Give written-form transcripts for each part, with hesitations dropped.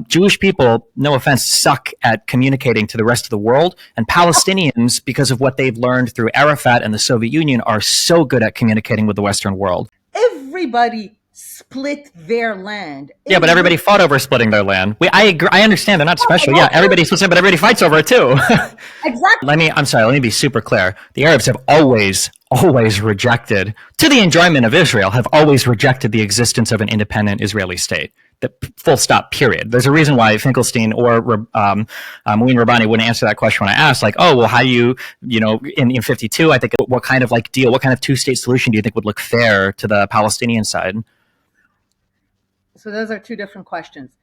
Jewish people, no offense, suck at communicating to the rest of the world. And Palestinians, because of what they've learned through Arafat and the Soviet Union, are so good at communicating with the Western world. Everybody split their land. Yeah, but everybody fought over splitting their land. I agree. I understand they're not special. Yeah, everybody splits it, but everybody fights over it too. Exactly. Let me be super clear. The Arabs have always rejected, to the enjoyment of Israel, have always rejected the existence of an independent Israeli state. The full stop, period. There's a reason why Finkelstein or Mouin Rabbani wouldn't answer that question when I asked, like, oh, well, how do you in 52, I think, what kind of like deal, what kind of two-state solution do you think would look fair to the Palestinian side? So those are two different questions.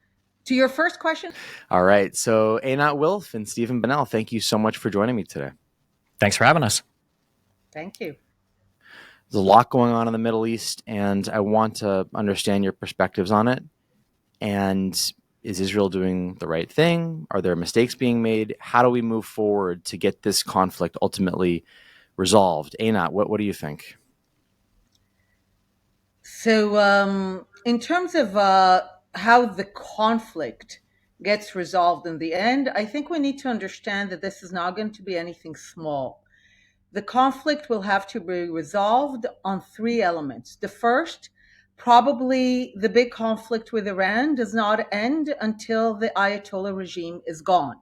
To your first question. All right. So Einat Wilf and Stephen Bonnell, thank you so much for joining me today. Thanks for having us. Thank you. There's a lot going on in the Middle East, and I want to understand your perspectives on it. And is Israel doing the right thing? Are there mistakes being made? How do we move forward to get this conflict ultimately resolved? Einat, what do you think? So in terms of how the conflict gets resolved in the end, I think we need to understand that this is not going to be anything small. The conflict will have to be resolved on three elements. The first, probably the big conflict with Iran does not end until the Ayatollah regime is gone.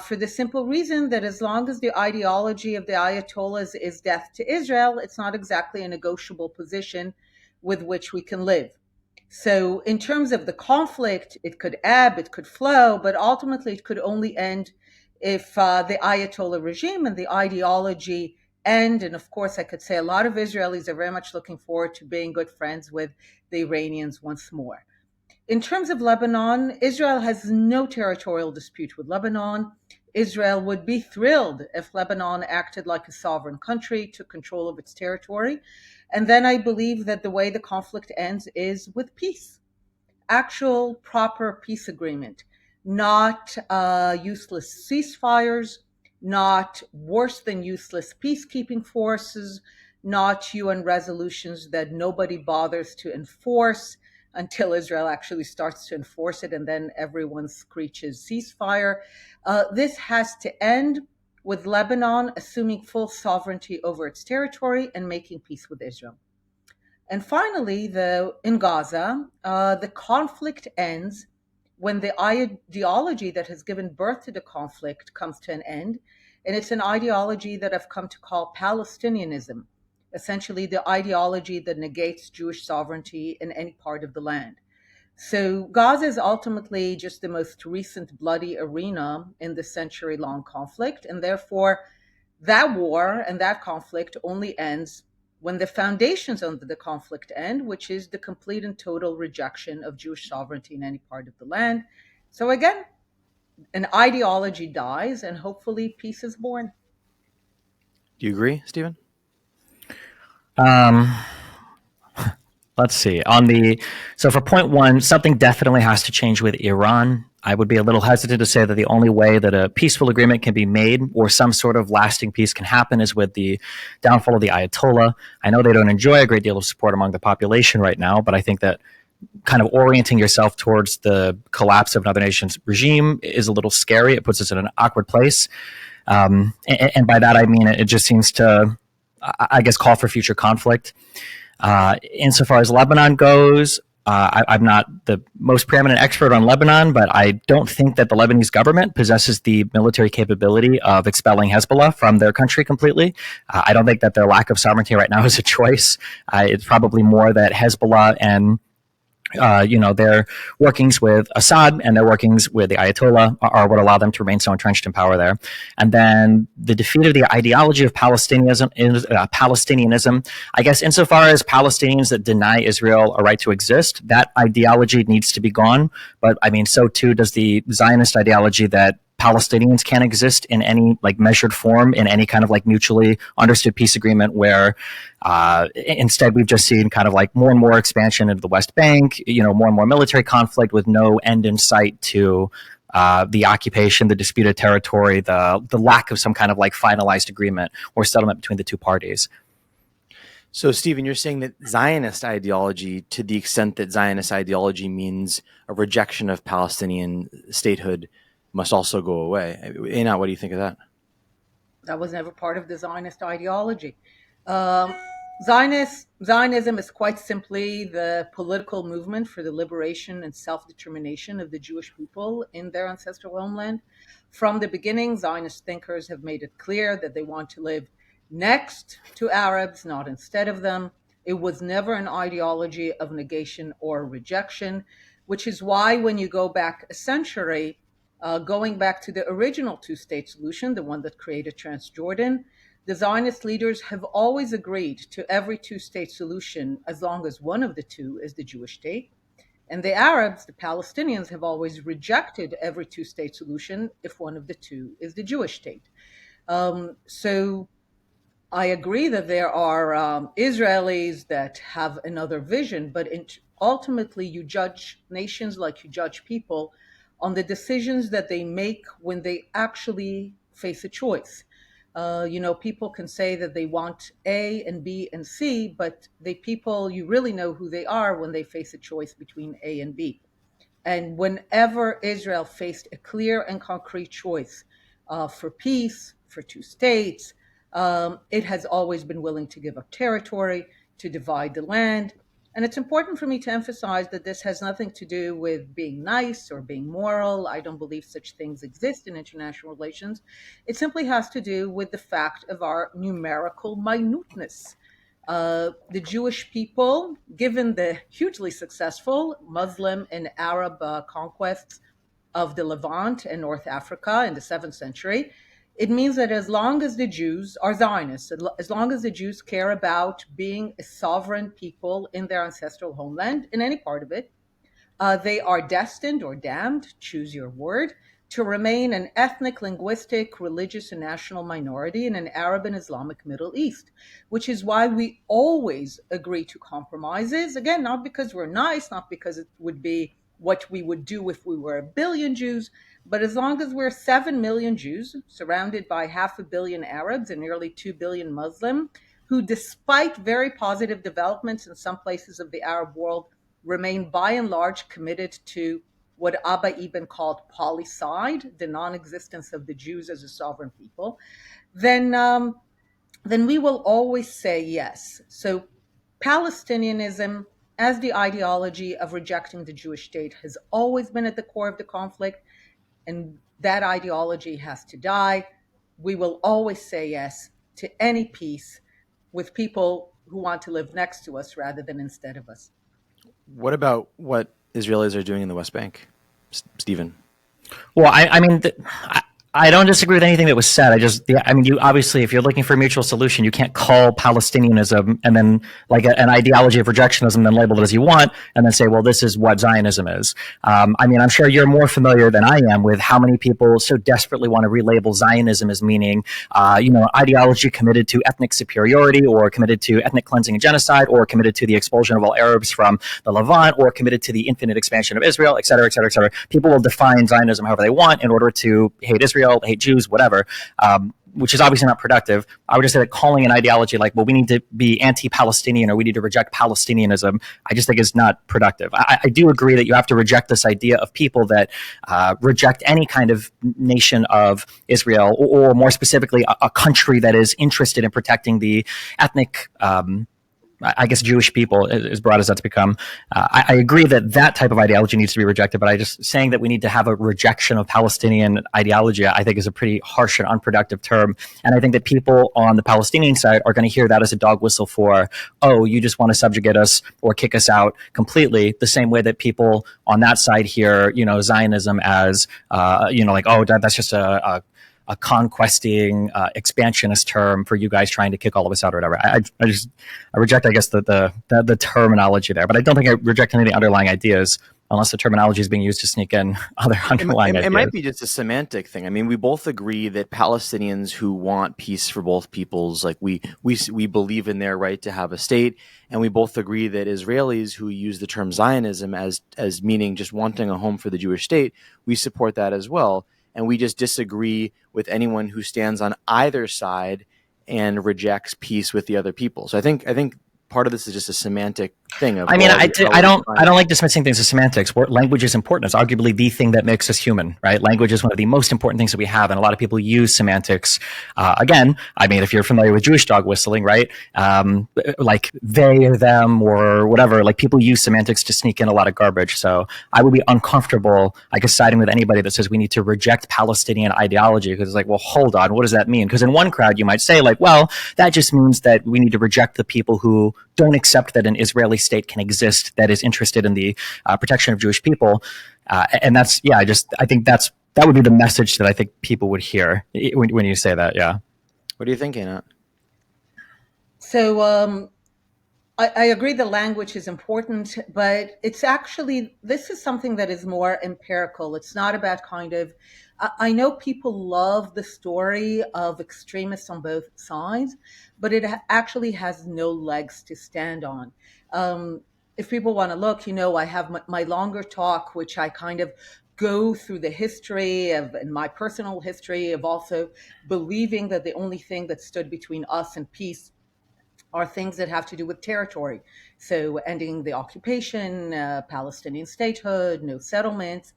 For the simple reason that as long as the ideology of the Ayatollahs is death to Israel, it's not exactly a negotiable position with which we can live. So in terms of the conflict, it could ebb, it could flow, but ultimately it could only end if the Ayatollah regime and the ideology end. And of course, I could say a lot of Israelis are very much looking forward to being good friends with the Iranians once more. In terms of Lebanon, Israel has no territorial dispute with Lebanon. Israel would be thrilled if Lebanon acted like a sovereign country, took control of its territory. And then I believe that the way the conflict ends is with peace, actual proper peace agreement, not useless ceasefires, not worse than useless peacekeeping forces, not UN resolutions that nobody bothers to enforce until Israel actually starts to enforce it, and then everyone screeches ceasefire. This has to end with Lebanon assuming full sovereignty over its territory and making peace with Israel. And finally, in Gaza, the conflict ends when the ideology that has given birth to the conflict comes to an end. And it's an ideology that I've come to call Palestinianism, essentially the ideology that negates Jewish sovereignty in any part of the land. So Gaza is ultimately just the most recent bloody arena in the century-long conflict, and therefore that war and that conflict only ends when the foundations under the conflict end, which is the complete and total rejection of Jewish sovereignty in any part of the land. So again, an ideology dies and hopefully peace is born. Do you agree, Stephen? Let's see. So for point one, something definitely has to change with Iran. I would be a little hesitant to say that the only way that a peaceful agreement can be made or some sort of lasting peace can happen is with the downfall of the Ayatollah. I know they don't enjoy a great deal of support among the population right now, but I think that kind of orienting yourself towards the collapse of another nation's regime is a little scary. It puts us in an awkward place. And by that, I mean, it just seems to, I guess, call for future conflict. Insofar as Lebanon goes, I'm not the most preeminent expert on Lebanon, but I don't think that the Lebanese government possesses the military capability of expelling Hezbollah from their country completely. I don't think that their lack of sovereignty right now is a choice. It's probably more that Hezbollah and their workings with Assad and their workings with the Ayatollah are what allow them to remain so entrenched in power there. And then the defeat of the ideology of Palestinianism, I guess insofar as Palestinians that deny Israel a right to exist, that ideology needs to be gone. But I mean, so too does the Zionist ideology that Palestinians can't exist in any like measured form in any kind of like mutually understood peace agreement where instead we've just seen kind of like more and more expansion into the West Bank, more and more military conflict with no end in sight to the occupation, the disputed territory, the lack of some kind of like finalized agreement or settlement between the two parties. So, Stephen, you're saying that Zionist ideology, to the extent that Zionist ideology means a rejection of Palestinian statehood, must also go away. Einat, what do you think of that? That was never part of the Zionist ideology. Um, Zionism is quite simply the political movement for the liberation and self-determination of the Jewish people in their ancestral homeland. From the beginning, Zionist thinkers have made it clear that they want to live next to Arabs, not instead of them. It was never an ideology of negation or rejection, which is why when you go back a century, going back to the original two-state solution, the one that created Transjordan, the Zionist leaders have always agreed to every two-state solution as long as one of the two is the Jewish state. And the Arabs, the Palestinians, have always rejected every two-state solution if one of the two is the Jewish state. So I agree that there are Israelis that have another vision, but ultimately you judge nations like you judge people on the decisions that they make when they actually face a choice. People can say that they want A and B and C, but you really know who they are when they face a choice between A and B. And whenever Israel faced a clear and concrete choice for peace, for two states, it has always been willing to give up territory, to divide the land. And it's important for me to emphasize that this has nothing to do with being nice or being moral. I don't believe such things exist in international relations. It simply has to do with the fact of our numerical minuteness. The Jewish people, given the hugely successful Muslim and Arab conquests of the Levant and North Africa in the 7th century, it means that as long as the Jews are Zionists, as long as the Jews care about being a sovereign people in their ancestral homeland, in any part of it, they are destined or damned, choose your word, to remain an ethnic, linguistic, religious, and national minority in an Arab and Islamic Middle East, which is why we always agree to compromises. Again, not because we're nice, not because it would be what we would do if we were 1 billion Jews, but as long as we're 7 million Jews, surrounded by 500 million Arabs and nearly 2 billion Muslim, who, despite very positive developments in some places of the Arab world, remain by and large committed to what Abba Eban called policide, the non-existence of the Jews as a sovereign people, then we will always say yes. So Palestinianism, as the ideology of rejecting the Jewish state, has always been at the core of the conflict, and that ideology has to die. We will always say yes to any peace with people who want to live next to us rather than instead of us. What about what Israelis are doing in the West Bank, Stephen? Well, I don't disagree with anything that was said. You obviously, if you're looking for a mutual solution, you can't call Palestinianism and then like an ideology of rejectionism, then label it as you want, and then say, well, this is what Zionism is. I'm sure you're more familiar than I am with how many people so desperately want to relabel Zionism as meaning, ideology committed to ethnic superiority, or committed to ethnic cleansing and genocide, or committed to the expulsion of all Arabs from the Levant, or committed to the infinite expansion of Israel, et cetera, et cetera, et cetera. People will define Zionism however they want in order to hate Israel, hate Jews, whatever, which is obviously not productive. I would just say that calling an ideology like, well, we need to be anti-Palestinian or we need to reject Palestinianism, I just think is not productive. I do agree that you have to reject this idea of people that reject any kind of nation of Israel, or more specifically, a country that is interested in protecting the ethnic Jewish people, as broad as that's become. I agree that type of ideology needs to be rejected, but saying that we need to have a rejection of Palestinian ideology, I think is a pretty harsh and unproductive term. And I think that people on the Palestinian side are going to hear that as a dog whistle for, oh, you just want to subjugate us or kick us out completely, the same way that people on that side hear, Zionism as, that's just a conquesting, expansionist term for you guys trying to kick all of us out or whatever. I reject, I guess, the terminology there, but I don't think I reject any of the underlying ideas, unless the terminology is being used to sneak in other underlying ideas. It might be just a semantic thing. I mean, we both agree that Palestinians who want peace for both peoples, like we believe in their right to have a state, and we both agree that Israelis who use the term Zionism as meaning just wanting a home for the Jewish state, we support that as well. And we just disagree with anyone who stands on either side and rejects peace with the other people. So I think part of this is just a semantic thing of, I mean, I don't define- like dismissing things as semantics. Language is important. It's arguably the thing that makes us human, right? Language is one of the most important things that we have, and a lot of people use semantics. Again, I mean, if you're familiar with Jewish dog whistling, right? Like they or them or whatever, like people use semantics to sneak in a lot of garbage. So I would be uncomfortable, I guess, siding with anybody that says we need to reject Palestinian ideology, because it's like, well, hold on, what does that mean? Because in one crowd you might say like, well, that just means that we need to reject the people who don't accept that an Israeli state can exist that is interested in the protection of Jewish people. And that's, yeah, I think that would be the message that I think people would hear when you say that. Yeah. What do you think, Einat? So I agree the language is important, but it's actually, this is something that is more empirical. It's not about kind of, I know people love the story of extremists on both sides, but it actually has no legs to stand on. If people want to look, I have my longer talk, which I kind of go through the history of, and my personal history of also believing that the only thing that stood between us and peace are things that have to do with territory. So ending the occupation, Palestinian statehood, no settlements,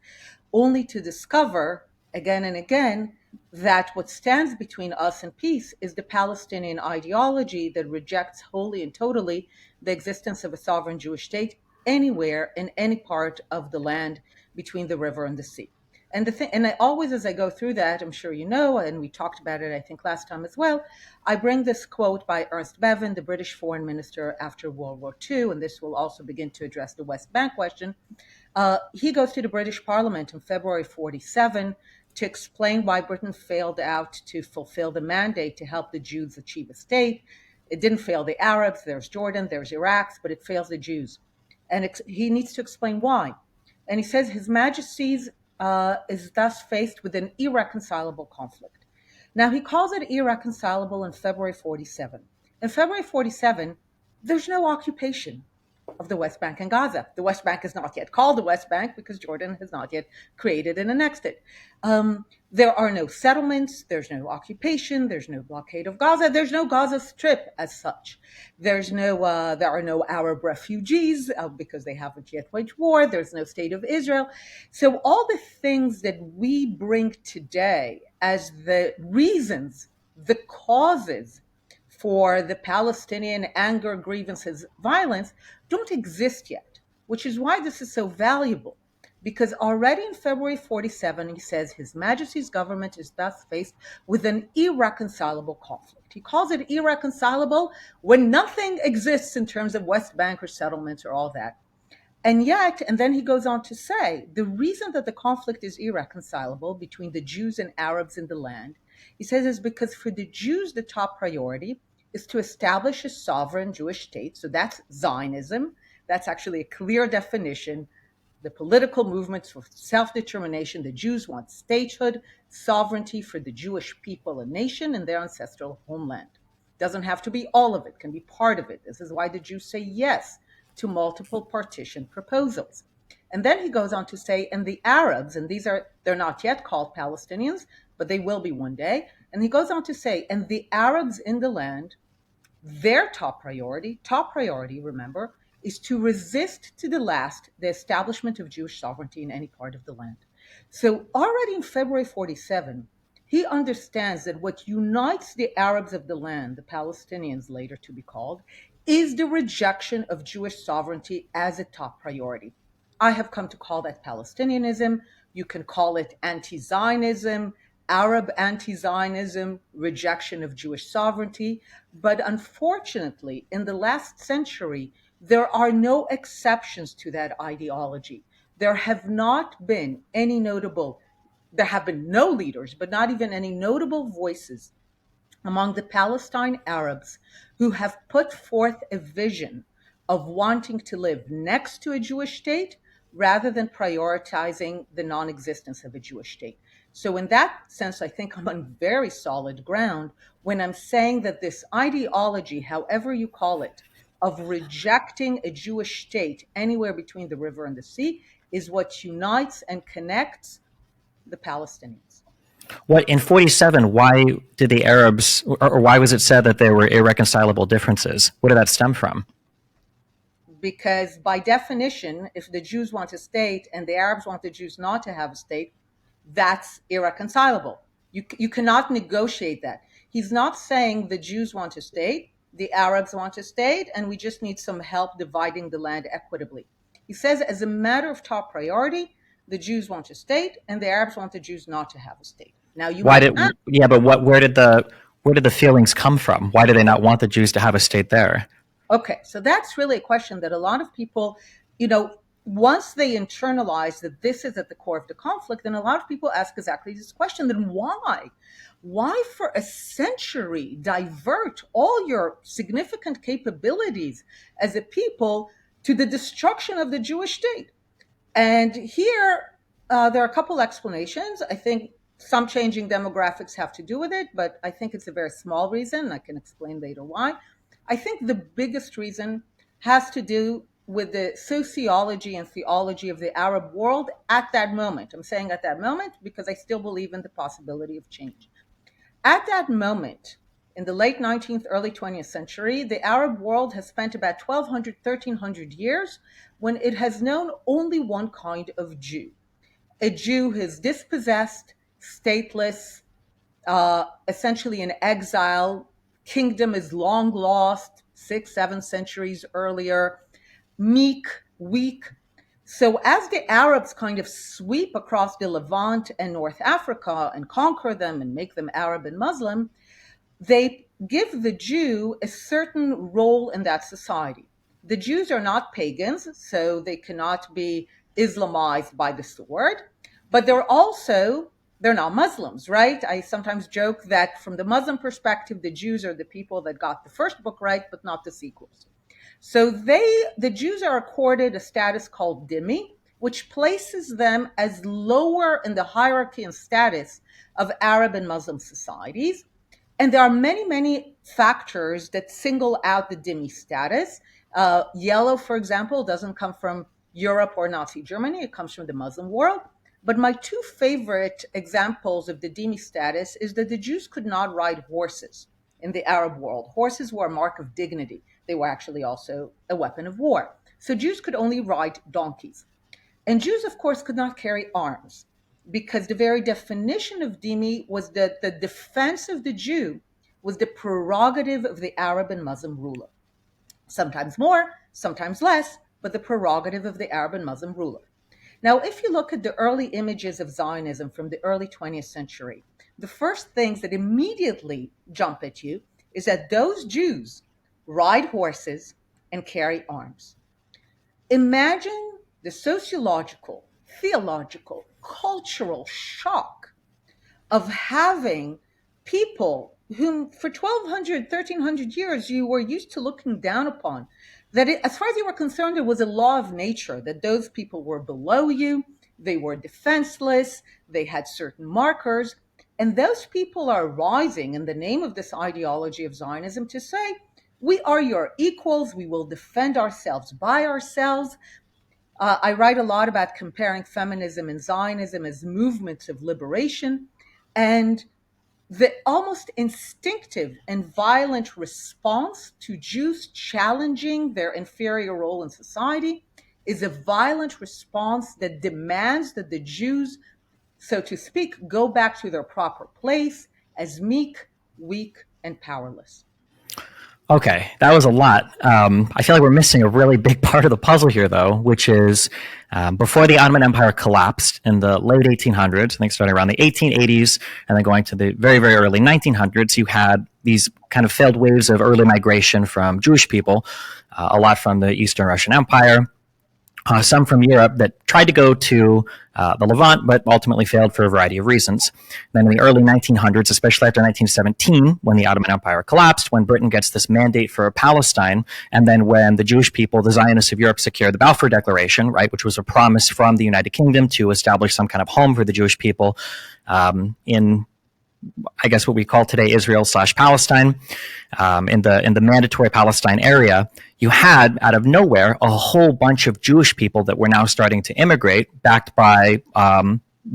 only to discover again and again that what stands between us and peace is the Palestinian ideology that rejects wholly and totally the existence of a sovereign Jewish state anywhere in any part of the land between the river and the sea. And I always, as I go through that, I'm sure you know, and we talked about it, I think, last time as well, I bring this quote by Ernest Bevin, the British foreign minister after World War II, and this will also begin to address the West Bank question. He goes to the British Parliament in February 1947 to explain why Britain failed out to fulfill the mandate to help the Jews achieve a state. It didn't fail the Arabs, there's Jordan, there's Iraq, but it fails the Jews. And he needs to explain why. And he says, His Majesty's is thus faced with an irreconcilable conflict. Now, he calls it irreconcilable in February 1947. In February 1947, there's no occupation of the West Bank and Gaza. The West Bank is not yet called the West Bank because Jordan has not yet created and annexed it. There are no settlements, there's no occupation, there's no blockade of Gaza, there's no Gaza Strip as such. There are no Arab refugees because they haven't yet waged war, there's no state of Israel. So all the things that we bring today as the reasons, the causes for the Palestinian anger, grievances, violence don't exist yet, which is why this is so valuable. Because already in February 1947, he says His Majesty's government is thus faced with an irreconcilable conflict. He calls it irreconcilable when nothing exists in terms of West Bank or settlements or all that. And yet, and then he goes on to say, the reason that the conflict is irreconcilable between the Jews and Arabs in the land, he says, is because for the Jews, the top priority is to establish a sovereign Jewish state. So that's Zionism. That's actually a clear definition. The political movements for self-determination, the Jews want statehood, sovereignty for the Jewish people and nation in their ancestral homeland. Doesn't have to be all of it, can be part of it. This is why the Jews say yes to multiple partition proposals. And then he goes on to say, and the Arabs, and they're not yet called Palestinians, but they will be one day. And he goes on to say, and the Arabs in the land, their top priority, remember, is to resist to the last the establishment of Jewish sovereignty in any part of the land. So already in February 1947, he understands that what unites the Arabs of the land, the Palestinians later to be called, is the rejection of Jewish sovereignty as a top priority. I have come to call that Palestinianism. You can call it anti-Zionism, Arab anti-Zionism, rejection of Jewish sovereignty. But unfortunately, in the last century, there are no exceptions to that ideology. There have been no leaders, but not even any notable voices among the Palestine Arabs who have put forth a vision of wanting to live next to a Jewish state rather than prioritizing the non-existence of a Jewish state. So in that sense, I think I'm on very solid ground when I'm saying that this ideology, however you call it, of rejecting a Jewish state anywhere between the river and the sea is what unites and connects the Palestinians. What in 1947? Why did the Arabs, or why was it said that there were irreconcilable differences? Where did that stem from? because by definition, if the Jews want a state and the Arabs want the Jews not to have a state, that's irreconcilable. You cannot negotiate that. He's not saying the Jews want a state, the Arabs want a state, and we just need some help dividing the land equitably. He says, as a matter of top priority, the Jews want a state, and the Arabs want the Jews not to have a state. Now, where did the feelings come from? Why do they not want the Jews to have a state there? Okay, so that's really a question that a lot of people, once they internalize that this is at the core of the conflict, then a lot of people ask exactly this question, then why? Why for a century divert all your significant capabilities as a people to the destruction of the Jewish state? And here, there are a couple explanations. I think some changing demographics have to do with it, but I think it's a very small reason. I can explain later why. I think the biggest reason has to do with the sociology and theology of the Arab world at that moment. I'm saying at that moment because I still believe in the possibility of change. At that moment, in the late 19th, early 20th century, the Arab world has spent about 1,200, 1,300 years when it has known only one kind of Jew. A Jew who is dispossessed, stateless, essentially in exile. Kingdom is long lost, 6, 7 centuries earlier. Meek, weak. So as the Arabs kind of sweep across the Levant and North Africa and conquer them and make them Arab and Muslim, they give the Jew a certain role in that society. The Jews are not pagans, so they cannot be Islamized by the sword, but they're not Muslims, right? I sometimes joke that from the Muslim perspective, the Jews are the people that got the first book right, but not the sequels. So the Jews are accorded a status called dhimmi, which places them as lower in the hierarchy and status of Arab and Muslim societies. And there are many, many factors that single out the dhimmi status. Yellow, for example, doesn't come from Europe or Nazi Germany. It comes from the Muslim world. But my two favorite examples of the dhimmi status is that the Jews could not ride horses in the Arab world. Horses were a mark of dignity. They were actually also a weapon of war. So Jews could only ride donkeys. And Jews, of course, could not carry arms because the very definition of dhimmi was that the defense of the Jew was the prerogative of the Arab and Muslim ruler. Sometimes more, sometimes less, but the prerogative of the Arab and Muslim ruler. Now, if you look at the early images of Zionism from the early 20th century, the first things that immediately jump at you is that those Jews ride horses and carry arms. Imagine the sociological, theological, cultural shock of having people whom for 1,200, 1,300 years you were used to looking down upon, that as far as you were concerned, it was a law of nature, that those people were below you, they were defenseless, they had certain markers, and those people are rising in the name of this ideology of Zionism to say, we are your equals, we will defend ourselves by ourselves. I write a lot about comparing feminism and Zionism as movements of liberation, and the almost instinctive and violent response to Jews challenging their inferior role in society is a violent response that demands that the Jews, so to speak, go back to their proper place as meek, weak, and powerless. Okay, that was a lot. I feel like we're missing a really big part of the puzzle here, though, which is before the Ottoman Empire collapsed in the late 1800s, I think starting around the 1880s, and then going to the very, very early 1900s, you had these kind of failed waves of early migration from Jewish people, a lot from the Eastern Russian Empire, some from Europe that tried to go to the Levant, but ultimately failed for a variety of reasons. Then in the early 1900s, especially after 1917, when the Ottoman Empire collapsed, when Britain gets this mandate for Palestine, and then when the Jewish people, the Zionists of Europe, secure the Balfour Declaration, right, which was a promise from the United Kingdom to establish some kind of home for the Jewish people in, I guess, what we call today Israel/Palestine, in the mandatory Palestine area, you had, out of nowhere, a whole bunch of Jewish people that were now starting to immigrate, backed by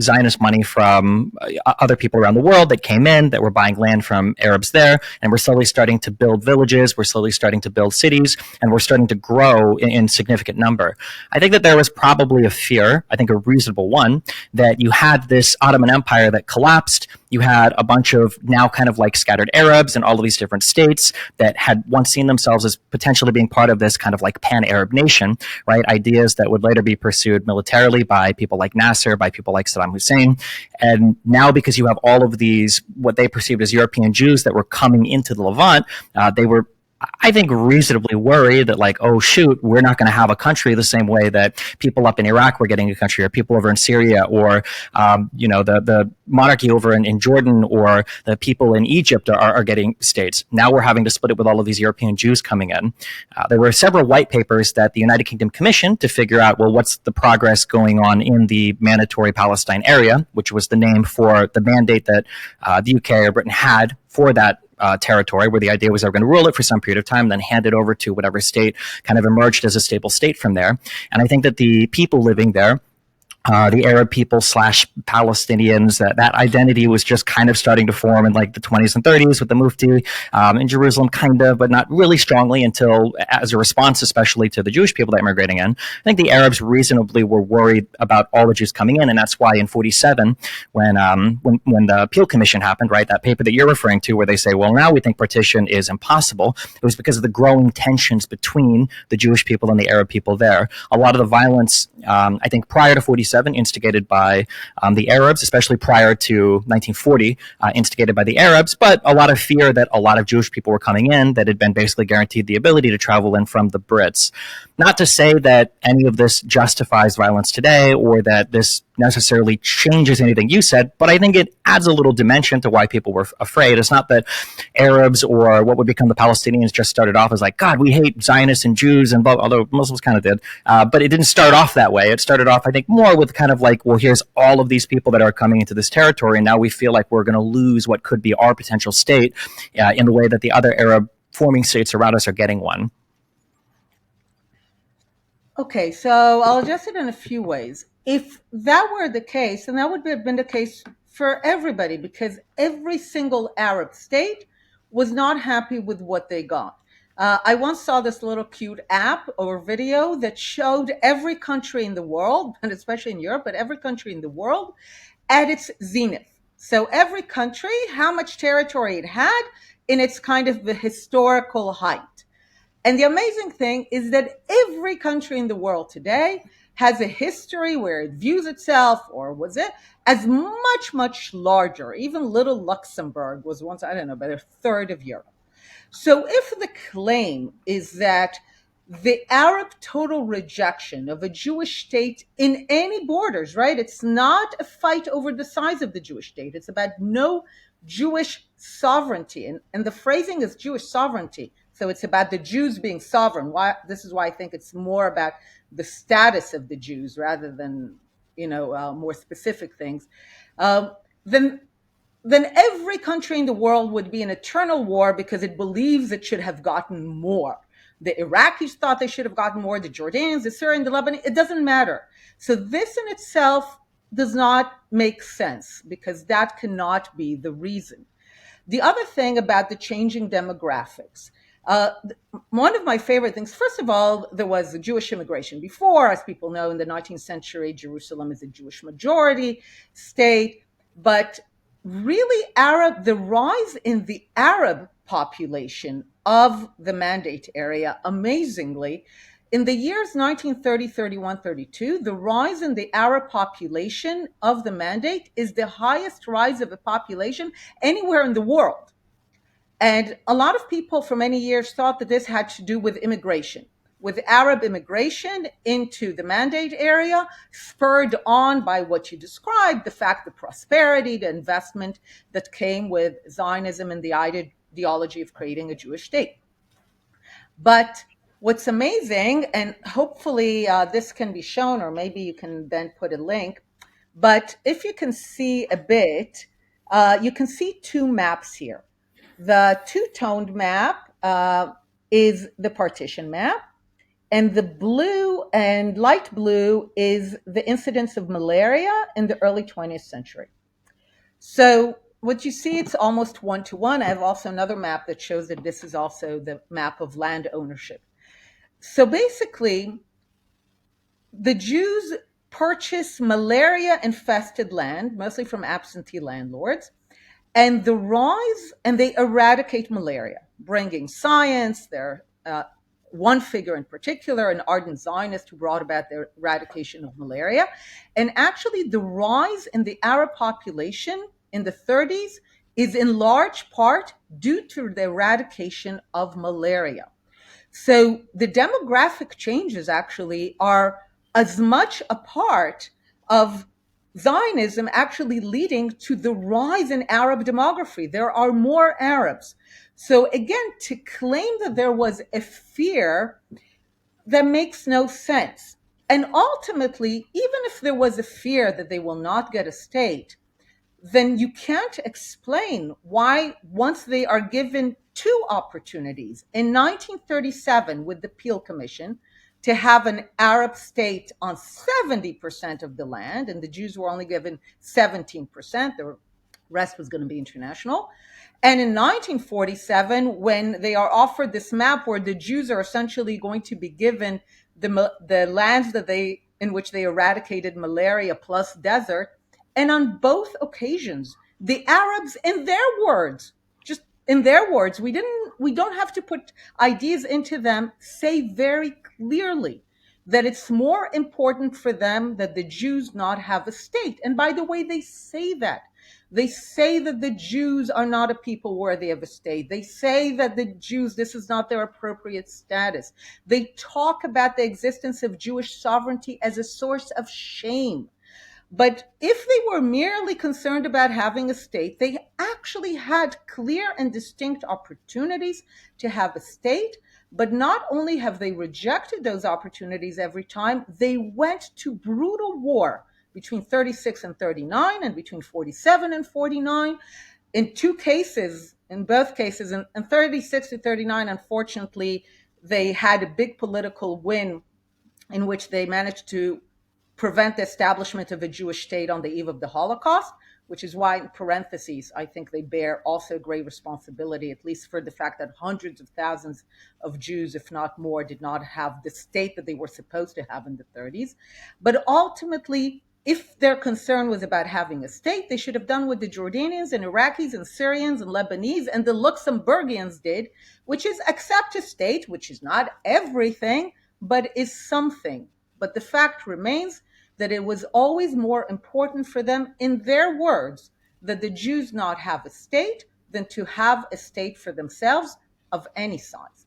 Zionist money from other people around the world that came in, that were buying land from Arabs there, and we're slowly starting to build villages, we're slowly starting to build cities, and we're starting to grow in significant number. I think that there was probably a fear, I think a reasonable one, that you had this Ottoman Empire that collapsed. You had a bunch of now kind of like scattered Arabs in all of these different states that had once seen themselves as potentially being part of this kind of like pan-Arab nation, right? Ideas that would later be pursued militarily by people like Nasser, by people like Saddam Hussein. And now, because you have all of these, what they perceived as European Jews that were coming into the Levant, they were, I think, reasonably worried that, like, oh shoot, we're not going to have a country the same way that people up in Iraq were getting a country, or people over in Syria, or the monarchy over in Jordan, or the people in Egypt are getting states. Now we're having to split it with all of these European Jews coming in. There were several white papers that the United Kingdom commissioned to figure out, well, what's the progress going on in the Mandatory Palestine Area, which was the name for the mandate that the UK or Britain had for that territory, where the idea was they were going to rule it for some period of time, then hand it over to whatever state kind of emerged as a stable state from there. And I think that the people living there, the Arab people / Palestinians, that identity was just kind of starting to form in like the 20s and 30s with the Mufti in Jerusalem, kind of, but not really strongly until as a response, especially to the Jewish people that are immigrating in. I think the Arabs reasonably were worried about all the Jews coming in, and that's why in 47, when the Peel Commission happened, right, that paper that you're referring to, where they say, well, now we think partition is impossible, it was because of the growing tensions between the Jewish people and the Arab people there. A lot of the violence, I think, prior to 47, instigated by the Arabs, especially prior to 1940, instigated by the Arabs, but a lot of fear that a lot of Jewish people were coming in that had been basically guaranteed the ability to travel in from the Brits. Not to say that any of this justifies violence today, or that this necessarily changes anything you said, but I think it adds a little dimension to why people were afraid. It's not that Arabs or what would become the Palestinians just started off as like, God, we hate Zionists and Jews, and although Muslims kind of did, but it didn't start off that way. It started off, I think, more with kind of like, well, here's all of these people that are coming into this territory, and now we feel like we're going to lose what could be our potential state in the way that the other Arab forming states around us are getting one. Okay, so I'll address it in a few ways. If that were the case, then that would have been the case for everybody, because every single Arab state was not happy with what they got. I once saw this little cute app or video that showed every country in the world, and especially in Europe, but every country in the world at its zenith. So every country, how much territory it had in its kind of the historical height. And the amazing thing is that every country in the world today has a history where it views itself, or was it, as much, much larger. Even little Luxembourg was once, I don't know, about a third of Europe. So if the claim is that the Arab total rejection of a Jewish state in any borders, right? It's not a fight over the size of the Jewish state. It's about no Jewish sovereignty. And the phrasing is Jewish sovereignty. So it's about the Jews being sovereign. This is why I think it's more about the status of the Jews rather than, more specific things. Then every country in the world would be in eternal war because it believes it should have gotten more. The Iraqis thought they should have gotten more, the Jordanians, the Syrians, the Lebanese, it doesn't matter. So this in itself does not make sense, because that cannot be the reason. The other thing about the changing demographics, one of my favorite things, first of all, there was Jewish immigration before. As people know, in the 19th century, Jerusalem is a Jewish majority state, but really the rise in the Arab population of the Mandate area, amazingly, in the years 1930, 31, 32, the rise in the Arab population of the Mandate is the highest rise of a population anywhere in the world. And a lot of people for many years thought that this had to do with immigration, with Arab immigration into the Mandate area, spurred on by what you described, the fact, the prosperity, the investment that came with Zionism and the ideology of creating a Jewish state. But what's amazing, and hopefully this can be shown, or maybe you can then put a link, but if you can see a bit, you can see two maps here. The two-toned map is the partition map, And the blue and light blue is the incidence of malaria in the early 20th century. So what you see, it's almost one-to-one. I have also another map that shows that this is also the map of land ownership. So basically, the Jews purchase malaria-infested land, mostly from absentee landlords, and they eradicate malaria, bringing science. They're one figure in particular, an ardent Zionist who brought about the eradication of malaria. And actually, the rise in the Arab population in the 30s is in large part due to the eradication of malaria. So the demographic changes actually are as much a part of Zionism actually leading to the rise in Arab demography. There are more Arabs. So again, to claim that there was a fear, that makes no sense. And ultimately, even if there was a fear that they will not get a state, then you can't explain why, once they are given two opportunities in 1937 with the Peel Commission to have an Arab state on 70% of the land, and the Jews were only given 17%, the rest was going to be international. And in 1947, when they are offered this map where the Jews are essentially going to be given the lands in which they eradicated malaria plus desert, and on both occasions, the Arabs, in their words, just in their words, we don't have to put ideas into them, say very clearly that it's more important for them that the Jews not have a state. And by the way, they say that. They say that the Jews are not a people worthy of a state. They say that the Jews, this is not their appropriate status. They talk about the existence of Jewish sovereignty as a source of shame. But if they were merely concerned about having a state, they actually had clear and distinct opportunities to have a state. But not only have they rejected those opportunities every time, they went to brutal war between 36 and 39 and between 47 and 49. In both cases, in 36 to 39, unfortunately, they had a big political win in which they managed to prevent the establishment of a Jewish state on the eve of the Holocaust, which is why, in parentheses, I think they bear also great responsibility, at least for the fact that hundreds of thousands of Jews, if not more, did not have the state that they were supposed to have in the 30s. But ultimately, if their concern was about having a state, they should have done what the Jordanians and Iraqis and Syrians and Lebanese and the Luxembourgians did, which is accept a state, which is not everything, but is something. But the fact remains that it was always more important for them, in their words, that the Jews not have a state than to have a state for themselves of any size.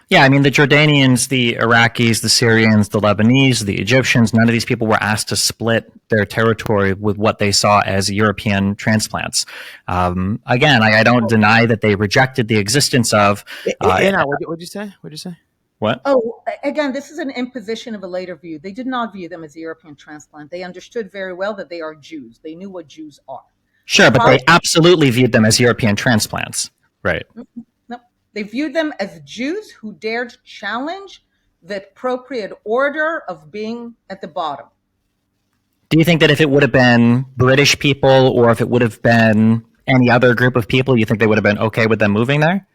Yeah, I mean, the Jordanians, the Iraqis, the Syrians, the Lebanese, the Egyptians, none of these people were asked to split their territory with what they saw as European transplants. Again, I don't deny that they rejected the existence of... Anna, what'd you say? What? Oh, again, this is an imposition of a later view. They did not view them as a European transplant. They understood very well that they are Jews. They knew what Jews are. Sure, but they absolutely viewed them as European transplants. Right. No, they viewed them as Jews who dared challenge the appropriate order of being at the bottom. Do you think that if it would have been British people or if it would have been any other group of people, you think they would have been okay with them moving there?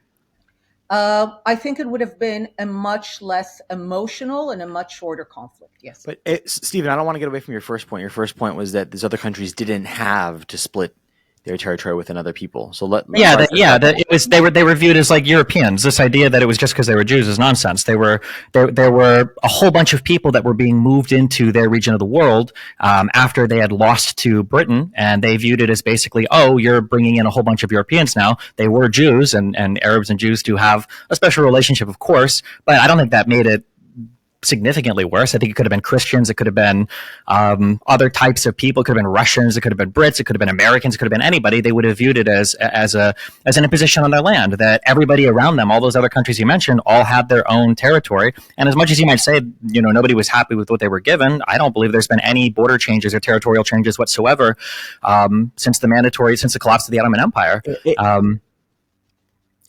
I think it would have been a much less emotional and a much shorter conflict, yes. But Stephen, I don't want to get away from your first point. Your first point was that these other countries didn't have to split their territory with another people. So they were viewed as like Europeans. This idea that it was just because they were Jews is nonsense. There were a whole bunch of people that were being moved into their region of the world after they had lost to Britain, and they viewed it as basically, oh, you're bringing in a whole bunch of Europeans now. They were Jews, and Arabs and Jews do have a special relationship, of course, but I don't think that made it significantly worse. I think it could have been Christians. It could have been other types of people. It could have been Russians. It could have been Brits. It could have been Americans. It could have been anybody. They would have viewed it as an imposition on their land, that everybody around them, all those other countries you mentioned, all had their own territory. And as much as you might say, nobody was happy with what they were given, I don't believe there's been any border changes or territorial changes whatsoever since the collapse of the Ottoman Empire.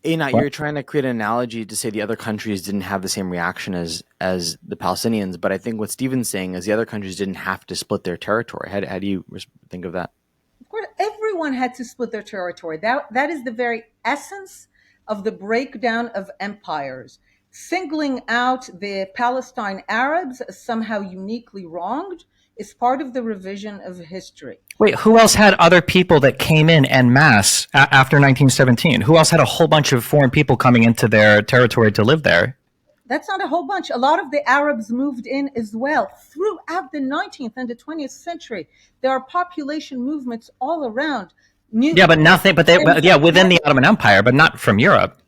Einat, you're trying to create an analogy to say the other countries didn't have the same reaction as the Palestinians, but I think what Stephen's saying is the other countries didn't have to split their territory. How do you think of that? Of course, everyone had to split their territory. That is the very essence of the breakdown of empires. Singling out the Palestine Arabs as somehow uniquely wronged is part of the revision of history. Wait, who else had other people that came in en masse after 1917? Who else had a whole bunch of foreign people coming into their territory to live there? That's not a whole bunch. A lot of the Arabs moved in as well. Throughout the 19th and the 20th century, there are population movements all around. But nothing. Within the Ottoman Empire, but not from Europe.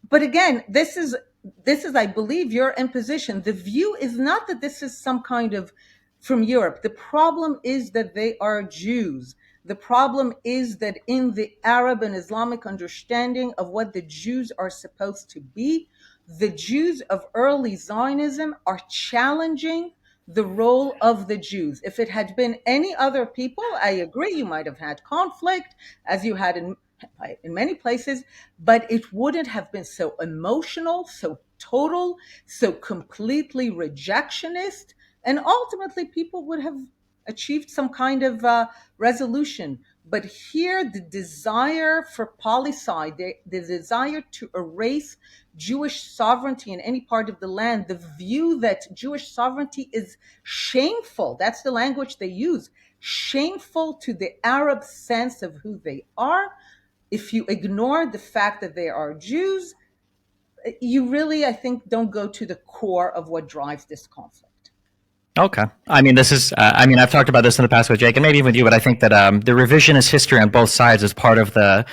But again, this is, I believe, your imposition. The view is not that this is some kind of from Europe. The problem is that they are Jews. The problem is that in the Arab and Islamic understanding of what the Jews are supposed to be, the Jews of early Zionism are challenging the role of the Jews. If it had been any other people, I agree, you might have had conflict, as you had in many places, but it wouldn't have been so emotional, so total, so completely rejectionist, and ultimately people would have achieved some kind of resolution. But here, the desire for policide, the desire to erase Jewish sovereignty in any part of the land, the view that Jewish sovereignty is shameful, that's the language they use, shameful to the Arab sense of who they are. If you ignore the fact that they are Jews, you really, I think, don't go to the core of what drives this conflict. Okay. I mean, this is, I've talked about this in the past with Jake and maybe even with you, but I think that the revisionist history on both sides is part of the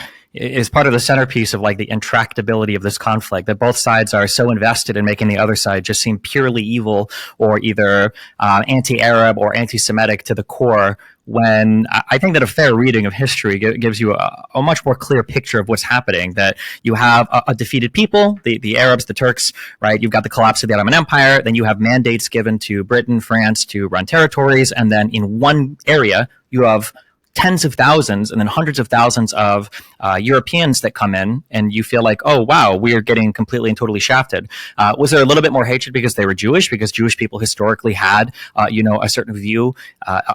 centerpiece of like the intractability of this conflict, that both sides are so invested in making the other side just seem purely evil or either anti-Arab or anti-Semitic to the core, when I think that a fair reading of history gives you a much more clear picture of what's happening, that you have a defeated people, the Arabs, the Turks, right? You've got the collapse of the Ottoman Empire, then you have mandates given to Britain, France to run territories, and then in one area you have tens of thousands and then hundreds of thousands of Europeans that come in, and you feel like, oh, wow, we are getting completely and totally shafted. Was there a little bit more hatred because they were Jewish? Because Jewish people historically had, a certain view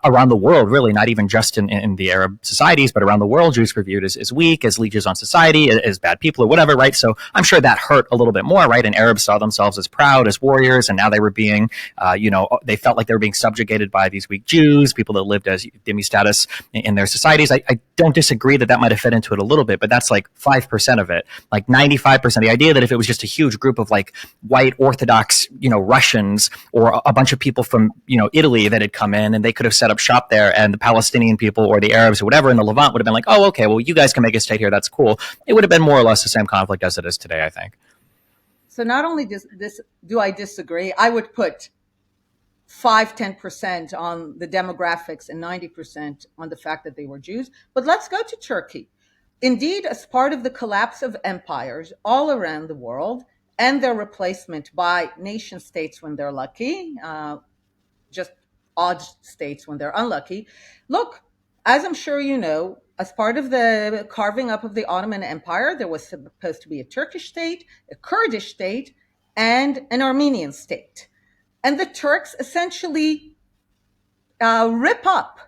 around the world, really, not even just in the Arab societies, but around the world, Jews were viewed as weak, as leeches on society, as bad people or whatever, right? So I'm sure that hurt a little bit more, right? And Arabs saw themselves as proud, as warriors, and now they were being, they felt like they were being subjugated by these weak Jews, people that lived as dhimmi status in their societies. I don't disagree that might have fit into it a little bit, but that's like 5% of it. Like 95%, the idea that if it was just a huge group of like white Orthodox, Russians or a bunch of people from, Italy that had come in and they could have set up shop there, and the Palestinian people or the Arabs or whatever in the Levant would have been like, oh, okay, well, you guys can make a state here. That's cool. It would have been more or less the same conflict as it is today, I think. So not only do I disagree, I would put 5-10% on the demographics and 90% on the fact that they were Jews. But let's go to Turkey. Indeed, as part of the collapse of empires all around the world and their replacement by nation states when they're lucky, just odd states when they're unlucky. Look, as I'm sure you know, as part of the carving up of the Ottoman Empire, there was supposed to be a Turkish state, a Kurdish state, and an Armenian state. And the Turks essentially rip up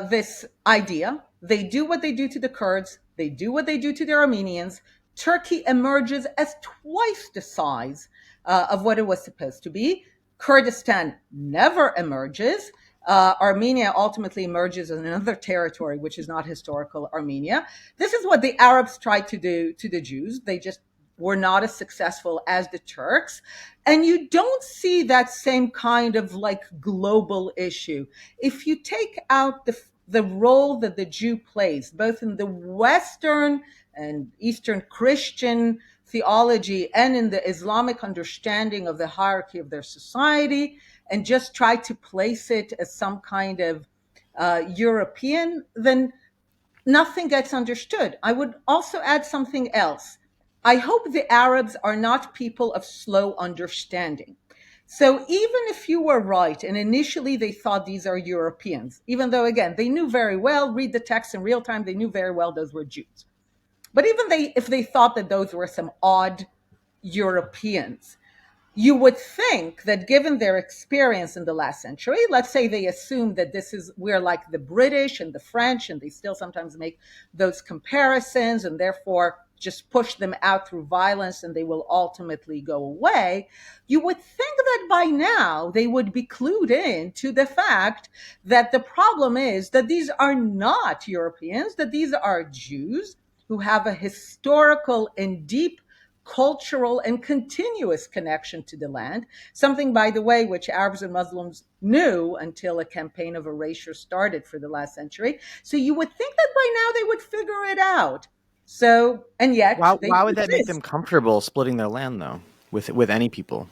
this idea. They do what they do to the Kurds. They do what they do to the Armenians. Turkey emerges as twice the size of what it was supposed to be. Kurdistan never emerges. Armenia ultimately emerges as another territory, which is not historical Armenia. This is what the Arabs tried to do to the Jews. They just were not as successful as the Turks. And you don't see that same kind of like global issue. If you take out the role that the Jew plays, both in the Western and Eastern Christian theology and in the Islamic understanding of the hierarchy of their society, and just try to place it as some kind of European, then nothing gets understood. I would also add something else. I hope the Arabs are not people of slow understanding. So even if you were right, and initially they thought these are Europeans, even though, again, they knew very well, read the text in real time, they knew very well those were Jews. But even if they thought that those were some odd Europeans, you would think that given their experience in the last century, let's say they assume that we're like the British and the French, and they still sometimes make those comparisons and therefore just push them out through violence and they will ultimately go away. You would think that by now they would be clued in to the fact that the problem is that these are not Europeans, that these are Jews who have a historical and deep cultural and continuous connection to the land, something, by the way, which Arabs and Muslims knew until a campaign of erasure started for the last century. So you would think that by now they would figure it out. So, and yet Why would that make them comfortable splitting their land, though, with any people?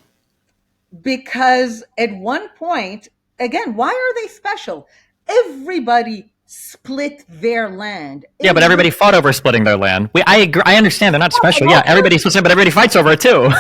Because at one point, again, why are they special? Everybody split their land. Yeah, but everybody fought over splitting their land. I agree. I understand they're not special. Yeah, everybody splits it, but everybody fights over it too.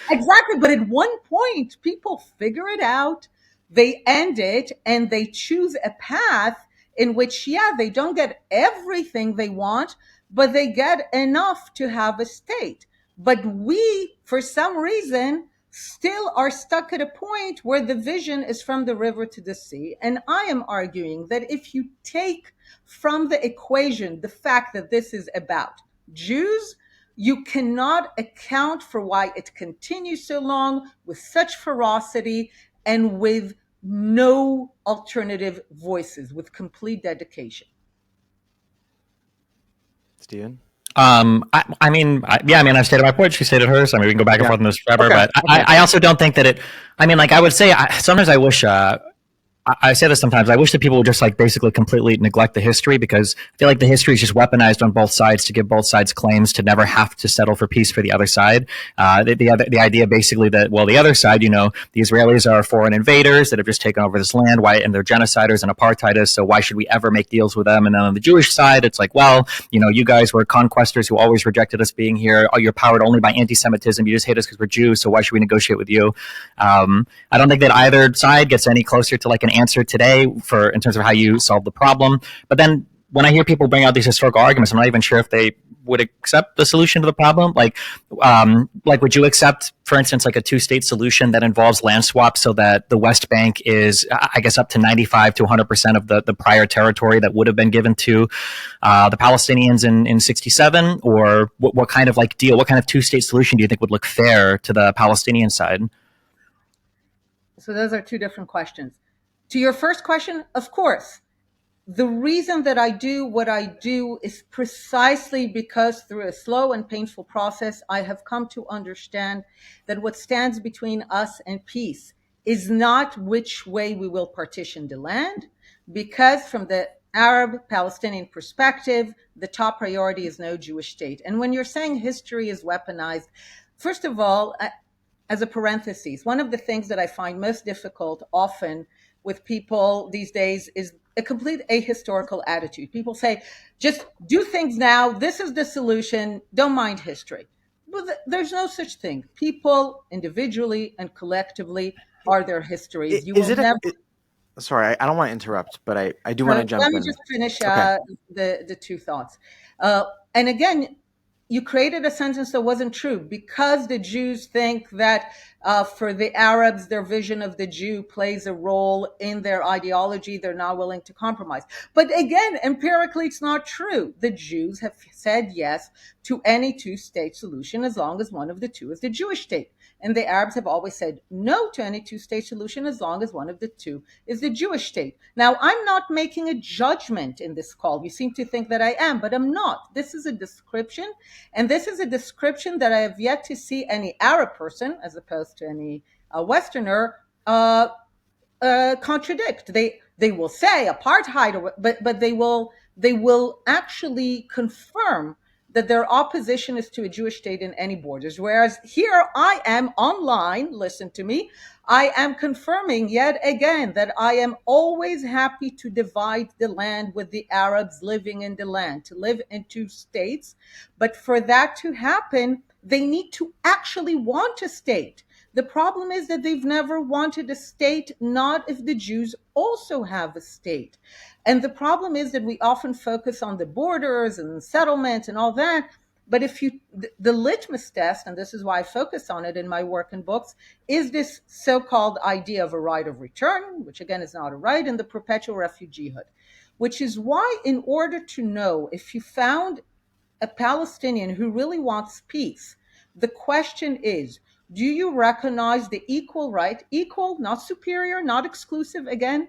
Exactly. But at one point, people figure it out, they end it, and they choose a path in which, yeah, they don't get everything they want, but they get enough to have a state. But we, for some reason, still are stuck at a point where the vision is from the river to the sea. And I am arguing that if you take from the equation the fact that this is about Jews, you cannot account for why it continues so long with such ferocity and with no alternative voices, with complete dedication. Steven? I mean, I've stated my point. She stated hers. I mean, we can go back and forth on this forever, but I also don't think that I would say, sometimes I wish, I say this sometimes. I wish that people would just basically completely neglect the history, because I feel like the history is just weaponized on both sides to give both sides claims to never have to settle for peace for the other side. The idea basically that, well, the other side, the Israelis are foreign invaders that have just taken over this land, and they're genociders and apartheiders, so why should we ever make deals with them? And then on the Jewish side, it's like, well, you guys were conquestors who always rejected us being here. Oh, you're powered only by anti-Semitism. You just hate us because we're Jews, so why should we negotiate with you? I don't think that either side gets any closer to an answer today in terms of how you solve the problem. But then when I hear people bring out these historical arguments, I'm not even sure if they would accept the solution to the problem. Would you accept, for instance, a two-state solution that involves land swaps so that the West Bank is, I guess, up to 95 to 100% of the prior territory that would have been given to the Palestinians in 67? Or what kind of deal, what kind of two-state solution do you think would look fair to the Palestinian side? So those are two different questions. To your first question, of course, the reason that I do what I do is precisely because through a slow and painful process, I have come to understand that what stands between us and peace is not which way we will partition the land, because from the Arab-Palestinian perspective, the top priority is no Jewish state. And when you're saying history is weaponized, first of all, as a parenthesis, one of the things that I find most difficult often with people these days is a complete ahistorical attitude. People say, just do things now. This is the solution. Don't mind history. Well, there's no such thing. People individually and collectively are their histories. Sorry, I don't want to interrupt, but I do want to jump in. Let me just finish the two thoughts. And again, you created a sentence that wasn't true, because the Jews think that for the Arabs, their vision of the Jew plays a role in their ideology. They're not willing to compromise. But again, empirically, it's not true. The Jews have said yes to any two-state solution as long as one of the two is the Jewish state. And the Arabs have always said no to any two-state solution as long as one of the two is the Jewish state. Now, I'm not making a judgment in this call. You seem to think that I am, but I'm not. This is a description, and this is a description that I have yet to see any Arab person, as opposed to any Westerner, contradict. They will say apartheid, but they will actually confirm that their opposition is to a Jewish state in any borders. Whereas here I am online, listen to me, I am confirming yet again that I am always happy to divide the land with the Arabs living in the land, to live in two states. But for that to happen, they need to actually want a state. The problem is that they've never wanted a state, not if the Jews also have a state. And the problem is that we often focus on the borders and settlement and all that. But if you, the litmus test, and this is why I focus on it in my work and books, is this so-called idea of a right of return, which again is not a right, and the perpetual refugeehood, which is why in order to know if you found a Palestinian who really wants peace, the question is, do you recognize the equal right, equal, not superior, not exclusive, again,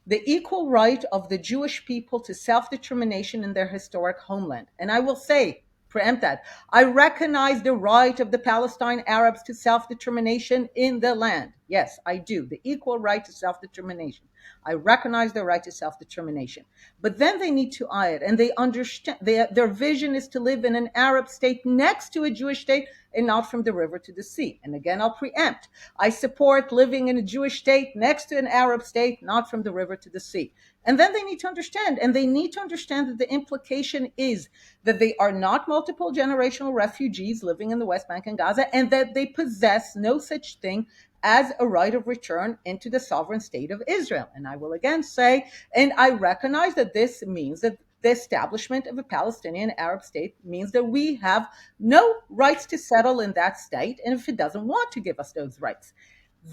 the equal right of the Jewish people to self-determination in their historic homeland? And I will say, preempt that, I recognize the right of the Palestine Arabs to self-determination in the land. Yes, I do. The equal right to self-determination. I recognize their right to self-determination. But then they need to eye it, and they understand their vision is to live in an Arab state next to a Jewish state and not from the river to the sea. And again, I'll preempt. I support living in a Jewish state next to an Arab state, not from the river to the sea. And then they need to understand, that the implication is that they are not multiple generational refugees living in the West Bank and Gaza, and that they possess no such thing as a right of return into the sovereign state of Israel. And I will again say, and I recognize that this means that the establishment of a Palestinian Arab state means that we have no rights to settle in that state, and if it doesn't want to give us those rights.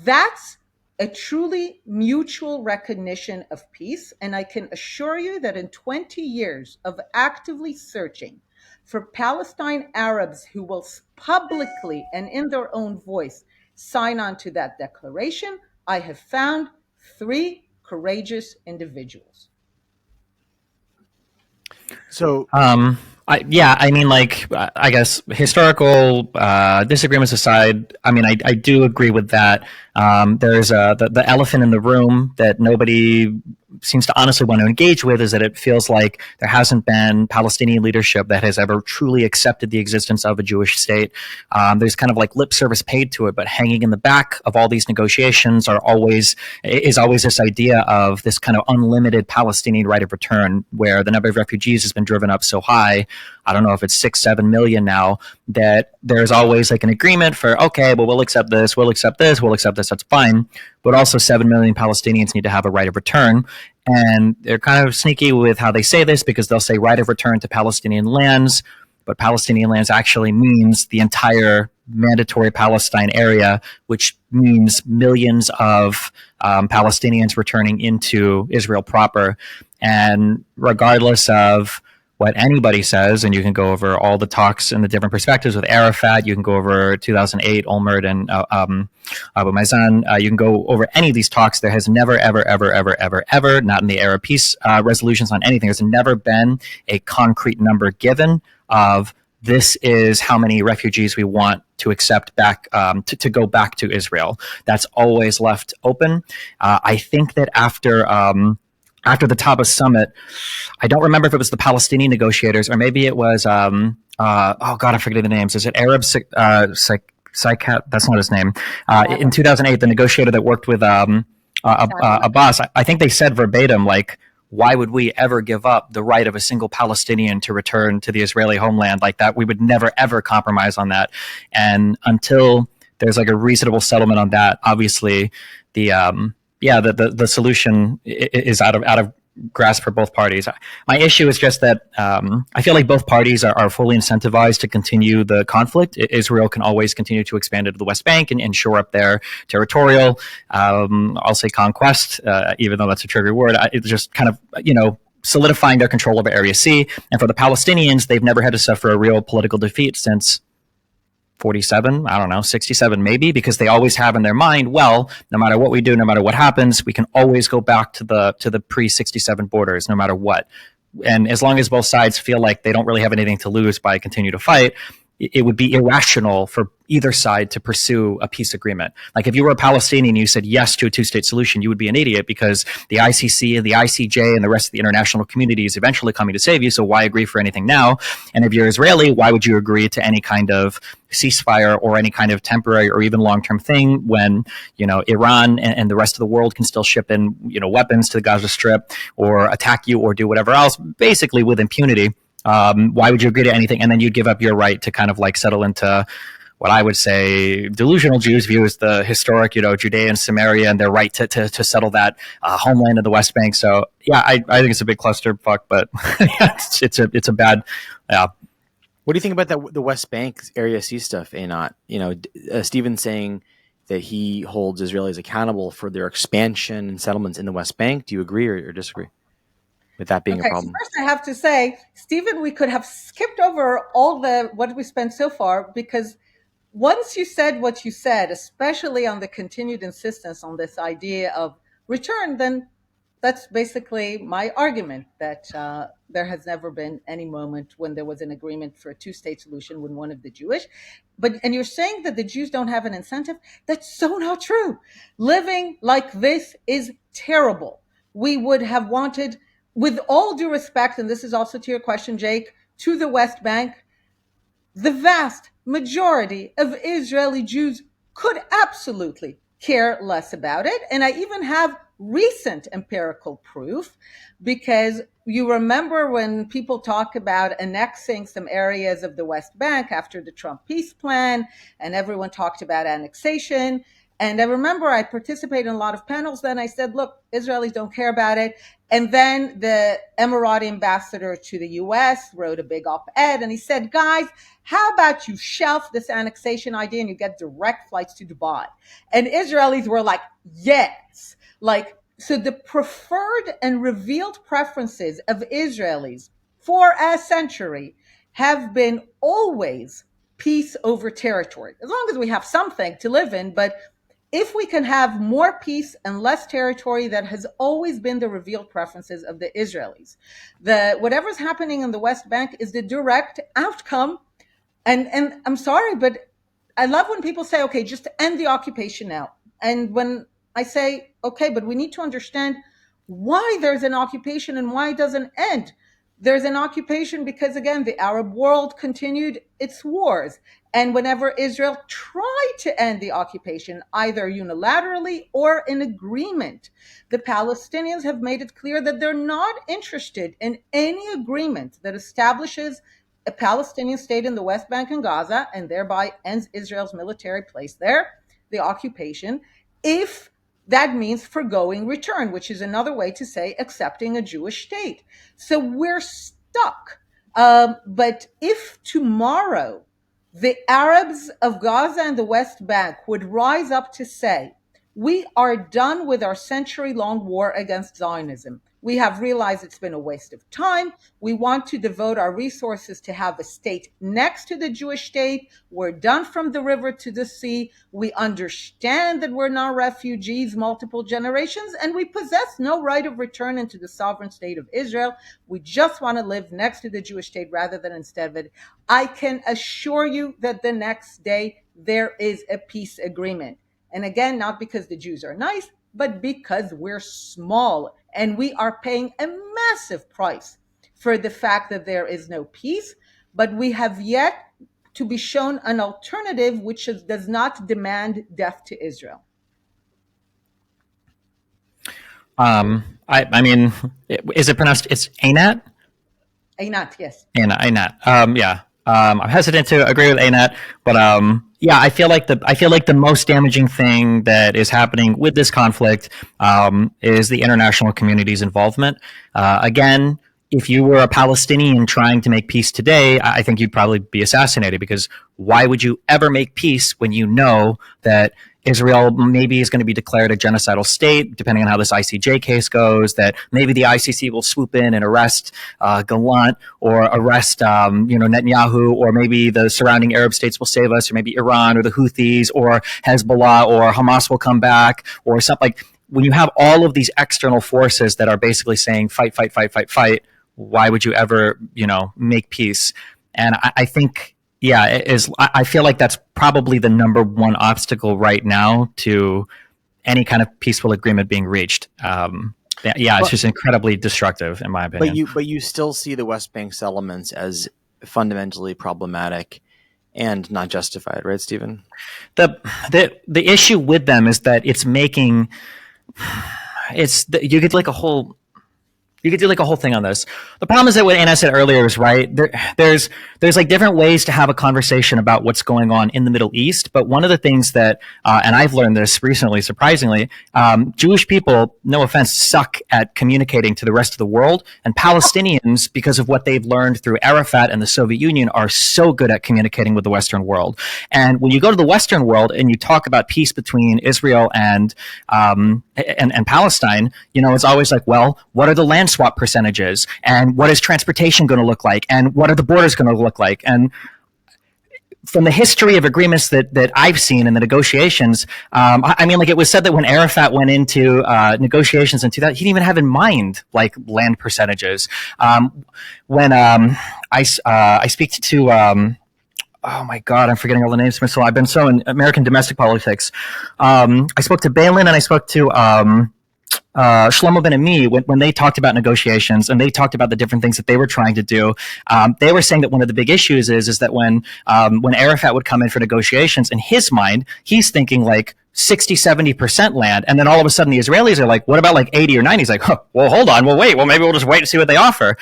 That's a truly mutual recognition of peace, and I can assure you that in 20 years of actively searching for Palestine Arabs who will publicly and in their own voice sign on to that declaration, I have found 3 courageous individuals. So, I guess historical disagreements aside, I mean, I do agree with that. There's the elephant in the room that nobody seems to honestly want to engage with, is that it feels like there hasn't been Palestinian leadership that has ever truly accepted the existence of a Jewish state. There's kind of like lip service paid to it, but hanging in the back of all these negotiations is always this idea of this kind of unlimited Palestinian right of return, where the number of refugees has been driven up so high. I don't know if it's 6-7 million now, that there's always like an agreement for, okay, well, we'll accept this, that's fine. But also 7 million Palestinians need to have a right of return. And they're kind of sneaky with how they say this, because they'll say right of return to Palestinian lands, but Palestinian lands actually means the entire mandatory Palestine area, which means millions of Palestinians returning into Israel proper. And regardless of what anybody says, and you can go over all the talks and the different perspectives with Arafat, you can go over 2008, Olmert and Abu Mazen, you can go over any of these talks. There has never, ever, not in the Arab peace resolutions on anything, there's never been a concrete number given of this is how many refugees we want to accept back, to go back to Israel. That's always left open. I think that after the Taba summit, I don't remember if it was the Palestinian negotiators or maybe it was, oh God, I'm forgetting the names. Is it Arab Psychat? That's not his name. In 2008, the negotiator that worked with Abbas, I think they said verbatim, like, why would we ever give up the right of a single Palestinian to return to the Israeli homeland like that? We would never, ever compromise on that. And until there's like a reasonable settlement on that, obviously the solution is out of grasp for both parties. My issue is just that I feel like both parties are fully incentivized to continue the conflict. Israel can always continue to expand into the West Bank and shore up their territorial, I'll say conquest, even though that's a trigger word. It's just kind of, solidifying their control over Area C. And for the Palestinians, they've never had to suffer a real political defeat since 47, 67 maybe, because they always have in their mind, well, no matter what we do, no matter what happens, we can always go back to the pre-67 borders, no matter what. And as long as both sides feel like they don't really have anything to lose by continue to fight, it would be irrational for either side to pursue a peace agreement. Like if you were a Palestinian and you said yes to a two-state solution, you would be an idiot, because the ICC and the ICJ and the rest of the international community is eventually coming to save you, so why agree for anything now? And if you're Israeli, why would you agree to any kind of ceasefire or any kind of temporary or even long-term thing when, Iran and the rest of the world can still ship in, weapons to the Gaza Strip or attack you or do whatever else, basically with impunity? Why would you agree to anything? And then you'd give up your right to kind of like settle into what I would say delusional Jews view as the historic, Judea and Samaria and their right to settle that homeland of the West Bank. So yeah, I think it's a big clusterfuck, but it's a bad. What do you think about the West Bank Area C stuff, Einat? Stephen's saying that he holds Israelis accountable for their expansion and settlements in the West Bank. Do you agree or disagree with that being a problem? So first I have to say, Stephen, we could have skipped over what we spent so far, because once you said what you said, especially on the continued insistence on this idea of return, then that's basically my argument, that there has never been any moment when there was an agreement for a two-state solution when one of the Jewish. And you're saying that the Jews don't have an incentive? That's so not true. Living like this is terrible. We would have wanted, with all due respect, and this is also to your question, Jake, to the West Bank, the vast majority of Israeli Jews could absolutely care less about it. And I even have recent empirical proof, because you remember when people talk about annexing some areas of the West Bank after the Trump peace plan, and everyone talked about annexation. And I remember I participated in a lot of panels then. I said, look, Israelis don't care about it. And then the Emirati ambassador to the US wrote a big op-ed, and he said, guys, how about you shelf this annexation idea and you get direct flights to Dubai? And Israelis were like, yes. So the preferred and revealed preferences of Israelis for a century have been always peace over territory, as long as we have something to live in. But if we can have more peace and less territory, that has always been the revealed preferences of the Israelis. Whatever's happening in the West Bank is the direct outcome. And I'm sorry, but I love when people say, okay, just end the occupation now. And when I say, okay, but we need to understand why there's an occupation and why it doesn't end. There's an occupation because, again, the Arab world continued its wars. And whenever Israel tried to end the occupation, either unilaterally or in agreement, the Palestinians have made it clear that they're not interested in any agreement that establishes a Palestinian state in the West Bank and Gaza, and thereby ends Israel's military place there, the occupation, if that means forgoing return, which is another way to say accepting a Jewish state. So we're stuck. But if tomorrow the Arabs of Gaza and the West Bank would rise up to say, we are done with our century-long war against Zionism. We have realized it's been a waste of time. We want to devote our resources to have a state next to the Jewish state. We're done from the river to the sea. We understand that we're now refugees multiple generations, and we possess no right of return into the sovereign state of Israel. We just want to live next to the Jewish state rather than instead of it. I can assure you that the next day there is a peace agreement. And again, not because the Jews are nice, but because we're small and we are paying a massive price for the fact that there is no peace. But we have yet to be shown an alternative which does not demand death to Israel. I mean, is it pronounced? It's Einat? Einat, yes. Einat. Yeah. I'm hesitant to agree with Einat, but yeah, I feel like the most damaging thing that is happening with this conflict is the international community's involvement. Again, if you were a Palestinian trying to make peace today, I think you'd probably be assassinated, because why would you ever make peace when you know that Israel maybe is going to be declared a genocidal state, depending on how this ICJ case goes, that maybe the ICC will swoop in and arrest Gallant or arrest Netanyahu, or maybe the surrounding Arab states will save us, or maybe Iran or the Houthis or Hezbollah or Hamas will come back or something. Like, when you have all of these external forces that are basically saying fight, fight, fight, fight, fight, why would you ever, make peace? And I think, yeah, I feel like that's probably the number one obstacle right now to any kind of peaceful agreement being reached. It's just incredibly destructive, in my opinion. But you still see the West Bank settlements as fundamentally problematic and not justified, right, Stephen? The issue with them is that it's making you get like a whole. You could do like a whole thing on this. The problem is that what Anna said earlier is right. There's like different ways to have a conversation about what's going on in the Middle East. But one of the things that, and I've learned this recently, surprisingly, Jewish people, no offense, suck at communicating to the rest of the world. And Palestinians, because of what they've learned through Arafat and the Soviet Union, are so good at communicating with the Western world. And when you go to the Western world and you talk about peace between Israel and Palestine, you know, it's always like, well, what are the land swap percentages, and what is transportation going to look like, and what are the borders going to look like? And from the history of agreements that I've seen in the negotiations, I mean, like it was said that when Arafat went into negotiations in 2000, he didn't even have in mind like land percentages. When I speak to oh my God, I'm forgetting all the names. So I've been so in American domestic politics. I spoke to Balin and I spoke to Shlomo Ben Ami when they talked about negotiations and they talked about the different things that they were trying to do. They were saying that one of the big issues is that when Arafat would come in for negotiations, in his mind, he's thinking like 60, 70% land. And then all of a sudden the Israelis are like, what about like 80 or 90? He's like, oh, well, hold on. Well, wait. Well, maybe we'll just wait and see what they offer.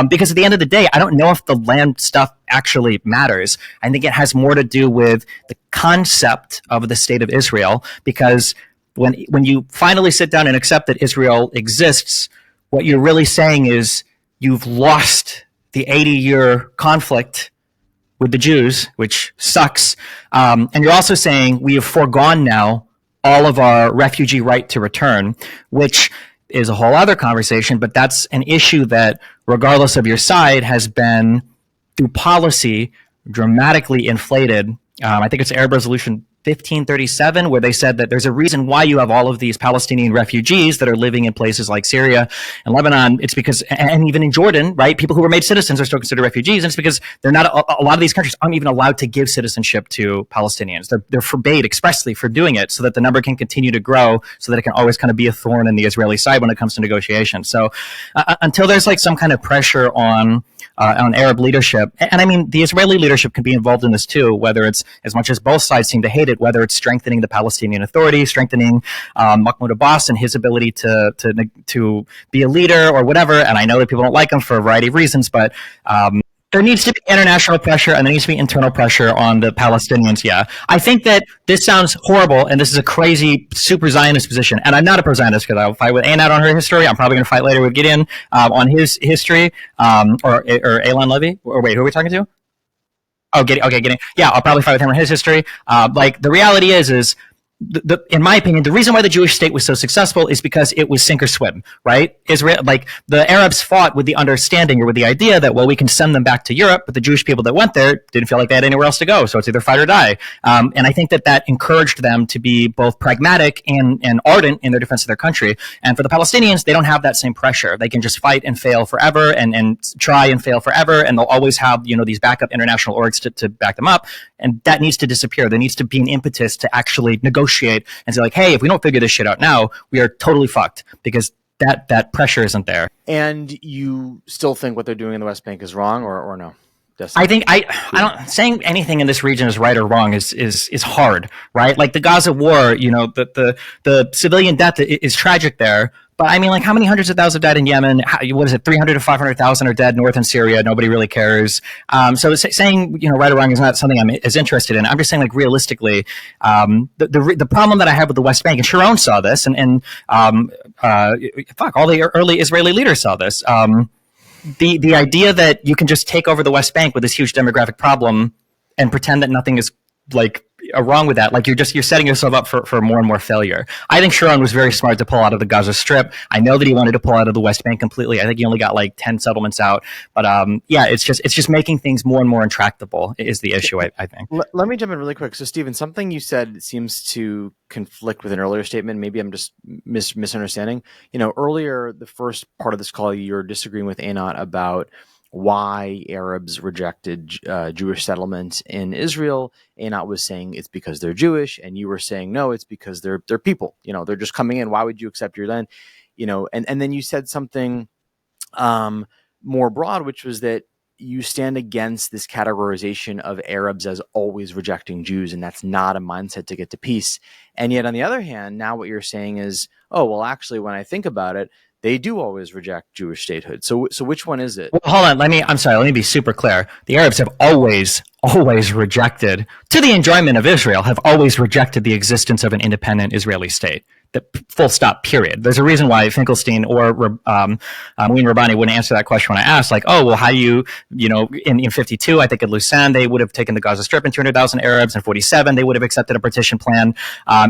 Because at the end of the day, I don't know if the land stuff actually matters. I think it has more to do with the concept of the state of Israel, because when you finally sit down and accept that Israel exists, what you're really saying is you've lost the 80-year conflict with the Jews, which sucks. And you're also saying we have foregone now all of our refugee right to return, which is a whole other conversation, but that's an issue that, regardless of your side, has been, through policy, dramatically inflated. I think it's Arab Resolution 1537, where they said that there's a reason why you have all of these Palestinian refugees that are living in places like Syria and Lebanon. It's because, and even in Jordan, right, people who were made citizens are still considered refugees. And it's because they're not, a lot of these countries aren't even allowed to give citizenship to Palestinians. They're forbade expressly for doing it so that the number can continue to grow, so that it can always kind of be a thorn in the Israeli side when it comes to negotiations. So until there's like some kind of pressure on Arab leadership. And I mean, the Israeli leadership can be involved in this too, whether it's, as much as both sides seem to hate it, whether it's strengthening the Palestinian Authority, strengthening Mahmoud Abbas and his ability to be a leader or whatever. And I know that people don't like him for a variety of reasons, but there needs to be international pressure and there needs to be internal pressure on the Palestinians. Yeah. I think that this sounds horrible and this is a crazy super Zionist position. And I'm not a pro-Zionist because I'll fight with Einat on her history. I'm probably going to fight later with Gideon on his history or Elon Levy. Or wait, who are we talking to? Oh, Gideon. Yeah, I'll probably fight with him on his history. Like the reality is in my opinion, the reason why the Jewish state was so successful is because it was sink or swim, right? Israel, like the Arabs fought with the understanding or with the idea that, well, we can send them back to Europe, but the Jewish people that went there didn't feel like they had anywhere else to go. So it's either fight or die. And I think that encouraged them to be both pragmatic and ardent in their defense of their country. And for the Palestinians, they don't have that same pressure. They can just fight and fail forever and try and fail forever. And they'll always have, these backup international orgs to back them up. And that needs to disappear. There needs to be an impetus to actually negotiate and say like, hey, if we don't figure this shit out now, we are totally fucked, because that pressure isn't there. And you still think what they're doing in the West Bank is wrong, or no? I think I don't, saying anything in this region is right or wrong is hard, right? Like the Gaza war, the civilian death is tragic there. But I mean, like, how many hundreds of thousands died in Yemen? What is it? 300 to 500,000 are dead north in Syria. Nobody really cares. So saying, right or wrong is not something I'm as interested in. I'm just saying, like, realistically, the problem that I have with the West Bank, and Sharon saw this, and all the early Israeli leaders saw this. The idea that you can just take over the West Bank with this huge demographic problem and pretend that nothing is like wrong with that, like you're setting yourself up for more and more failure. I think Sharon was very smart to pull out of the Gaza Strip. I know that he wanted to pull out of the West Bank completely. I think he only got like 10 settlements out. But yeah, it's just making things more and more intractable is the issue, I think. Let me jump in really quick. So, Stephen, something you said seems to conflict with an earlier statement. Maybe I'm just misunderstanding. Earlier, the first part of this call, you're disagreeing with Einat about why Arabs rejected Jewish settlement in Israel. Einat was saying it's because they're Jewish, and you were saying no, it's because they're people. They're just coming in. Why would you accept your land? And then you said something more broad, which was that you stand against this categorization of Arabs as always rejecting Jews, and that's not a mindset to get to peace. And yet, on the other hand, now what you're saying is, oh, well, actually, when I think about it, they do always reject Jewish statehood. So which one is it? Well, hold on. Let me be super clear. The Arabs have always rejected, to the enjoyment of Israel, have always rejected the existence of an independent Israeli state. The full stop, period. There's a reason why Finkelstein or Mouin Rabbani wouldn't answer that question when I asked, like, oh, well, how do in 52, I think at Lausanne, they would have taken the Gaza Strip and 200,000 Arabs. In 47, they would have accepted a partition plan.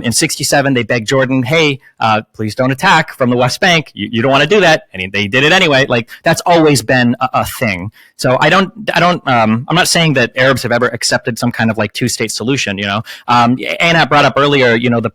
In 67, they begged Jordan, hey, please don't attack from the West Bank. You don't want to do that. And they did it anyway. Like, that's always been a thing. So I'm not saying that Arabs have ever accepted some kind of like two-state solution, Einat brought up earlier, the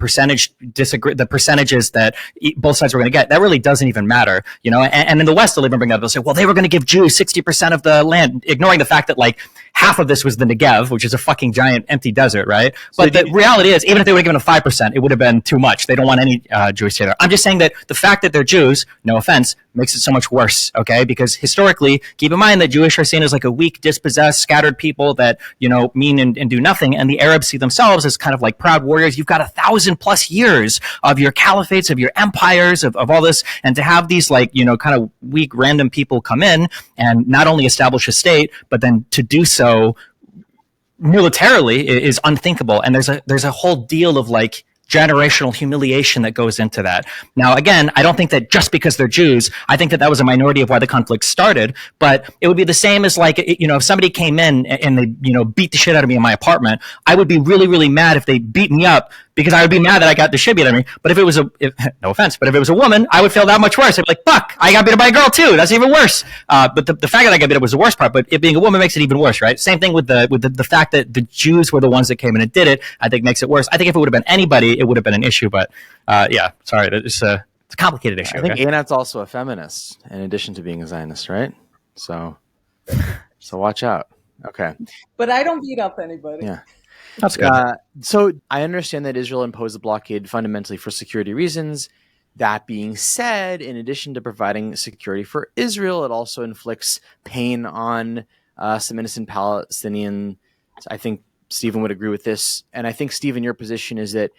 percentages that both sides were going to get. That really doesn't even matter, and in the West, they'll even bring up, they'll say, well, they were going to give Jews 60% of the land, ignoring the fact that like half of this was the Negev, which is a fucking giant empty desert, right? But the reality is, even if they would have given them 5%, it would have been too much. They don't want any Jewish stay there. I'm just saying that the fact that they're Jews, no offense, makes it so much worse, okay? Because historically, keep in mind that Jewish are seen as like a weak, dispossessed, scattered people that, mean and do nothing, and the Arabs see themselves as kind of like proud warriors. You've got 1,000+ years of your caliphates, of your empires, of all this, and to have these like, kind of weak, random people come in and not only establish a state, but then to do so militarily is unthinkable. And there's a whole deal of like generational humiliation that goes into that. Now, again, I don't think that just because they're Jews, I think that was a minority of why the conflict started, but it would be the same as like, if somebody came in and they, beat the shit out of me in my apartment, I would be really, really mad if they beat me up, because I would be mad that I got the shit beat out of me. But if it was no offense, but if it was a woman, I would feel that much worse. I'd be like, fuck, I got beat up by a girl too. That's even worse. But the fact that I got beat up was the worst part, but it being a woman makes it even worse, right? Same thing with the fact that the Jews were the ones that came in and did it, I think makes it worse. I think if it would have been anybody, it would have been an issue, but sorry, it's a complicated issue. I think Einat's also a feminist in addition to being a Zionist, right? So watch out. Okay. But I don't beat up anybody. Yeah. That's good. So I understand that Israel imposed the blockade fundamentally for security reasons. That being said, in addition to providing security for Israel, it also inflicts pain on some innocent Palestinians. I think Stephen would agree with this. And I think, Stephen, your position is that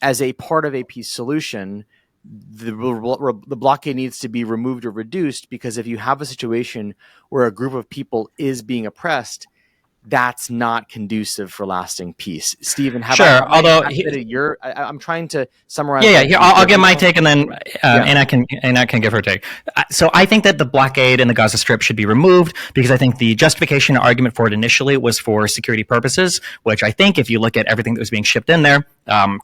as a part of a peace solution, the blockade needs to be removed or reduced, because if you have a situation where a group of people is being oppressed, that's not conducive for lasting peace. Stephen, I'm trying to summarize. Yeah. I'll give my take, and then Einat can give her take. So I think that the blockade in the Gaza Strip should be removed, because I think the justification argument for it initially was for security purposes, which I think if you look at everything that was being shipped in there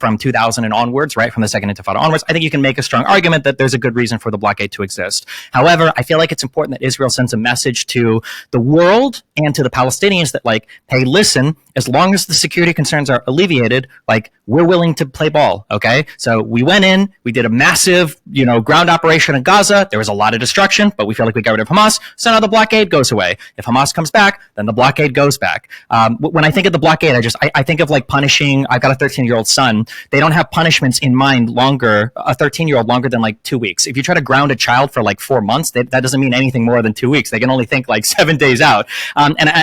from 2000 and onwards, right, from the Second Intifada onwards, I think you can make a strong argument that there's a good reason for the blockade to exist. However, I feel like it's important that Israel sends a message to the world and to the Palestinians that, like, hey, listen, as long as the security concerns are alleviated, like, we're willing to play ball, okay? So we went in, we did a massive, ground operation in Gaza. There was a lot of destruction, but we feel like we got rid of Hamas. So now the blockade goes away. If Hamas comes back, then the blockade goes back. When I think of the blockade, I think of like punishing. I've got a 13-year-old son. They don't have punishments in mind longer, a 13-year-old longer than like 2 weeks. If you try to ground a child for like 4 months, that doesn't mean anything more than 2 weeks. They can only think like 7 days out.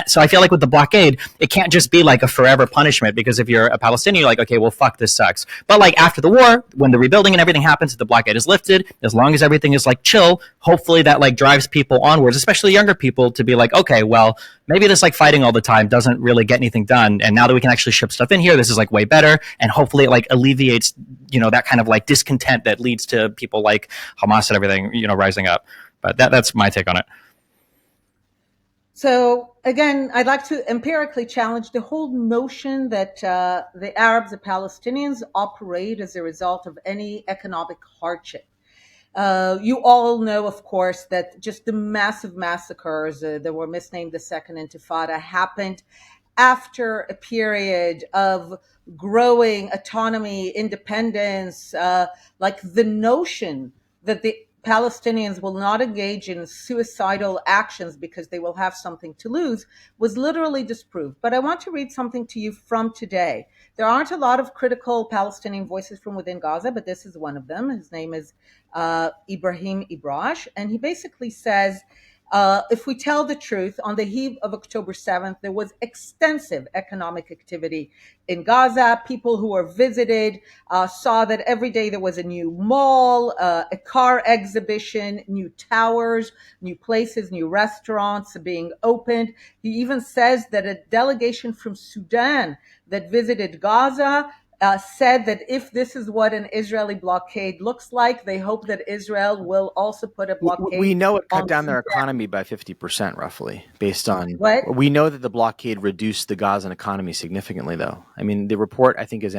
So I feel like with the blockade, it can't just be like a forever punishment, because if you're a Palestinian, you're like, okay, well, fuck, this sucks. But like after the war, when the rebuilding and everything happens, the blockade is lifted, as long as everything is like chill, hopefully that like drives people onwards, especially younger people, to be like, okay, well, maybe this like fighting all the time doesn't really get anything done. And now that we can actually ship stuff in here, this is like way better. And hopefully it like alleviates, that kind of like discontent that leads to people like Hamas and everything, rising up. But that's my take on it. So again, I'd like to empirically challenge the whole notion that the Arabs, the Palestinians, operate as a result of any economic hardship. You all know, of course, that just the massive massacres that were misnamed the Second Intifada happened after a period of growing autonomy, independence, like the notion that the Palestinians will not engage in suicidal actions because they will have something to lose was literally disproved. But I want to read something to you from today. There aren't a lot of critical Palestinian voices from within Gaza, but this is one of them. His name is Ibrahim Ibrash, and he basically says If we tell the truth, on the eve of October 7th, there was extensive economic activity in Gaza. People who were visited saw that every day there was a new mall, a car exhibition, new towers, new places, new restaurants being opened. He even says that a delegation from Sudan that visited Gaza said that if this is what an Israeli blockade looks like, they hope that Israel will also put a blockade. We know it cut on down their Sudan. economy by 50%, roughly, based on What? we know that the blockade reduced the Gazan economy significantly, though. I mean, the report, I think, is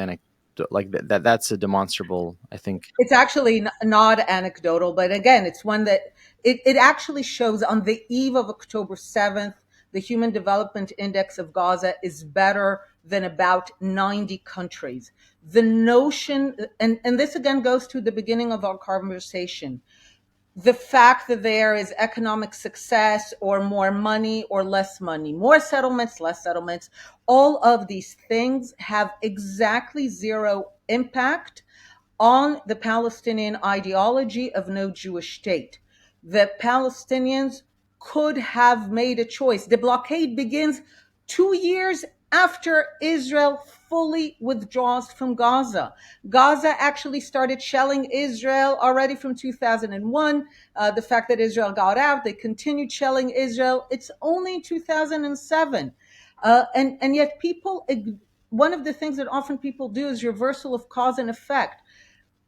like that's a demonstrable, I think. It's actually not anecdotal, but again, it's one that it actually shows on the eve of October 7th, the Human Development Index of Gaza is better than about 90 countries. The notion, and this again goes to the beginning of our conversation, the fact that there is economic success or more money or less money, more settlements, less settlements, all of these things have exactly zero impact on the Palestinian ideology of no Jewish state. The Palestinians could have made a choice. The blockade begins 2 years after Israel fully withdraws from Gaza. Gaza actually started shelling Israel already from 2001. The fact that Israel got out, they continued shelling Israel. It's only in 2007. And yet people, one of the things that often people do is reversal of cause and effect.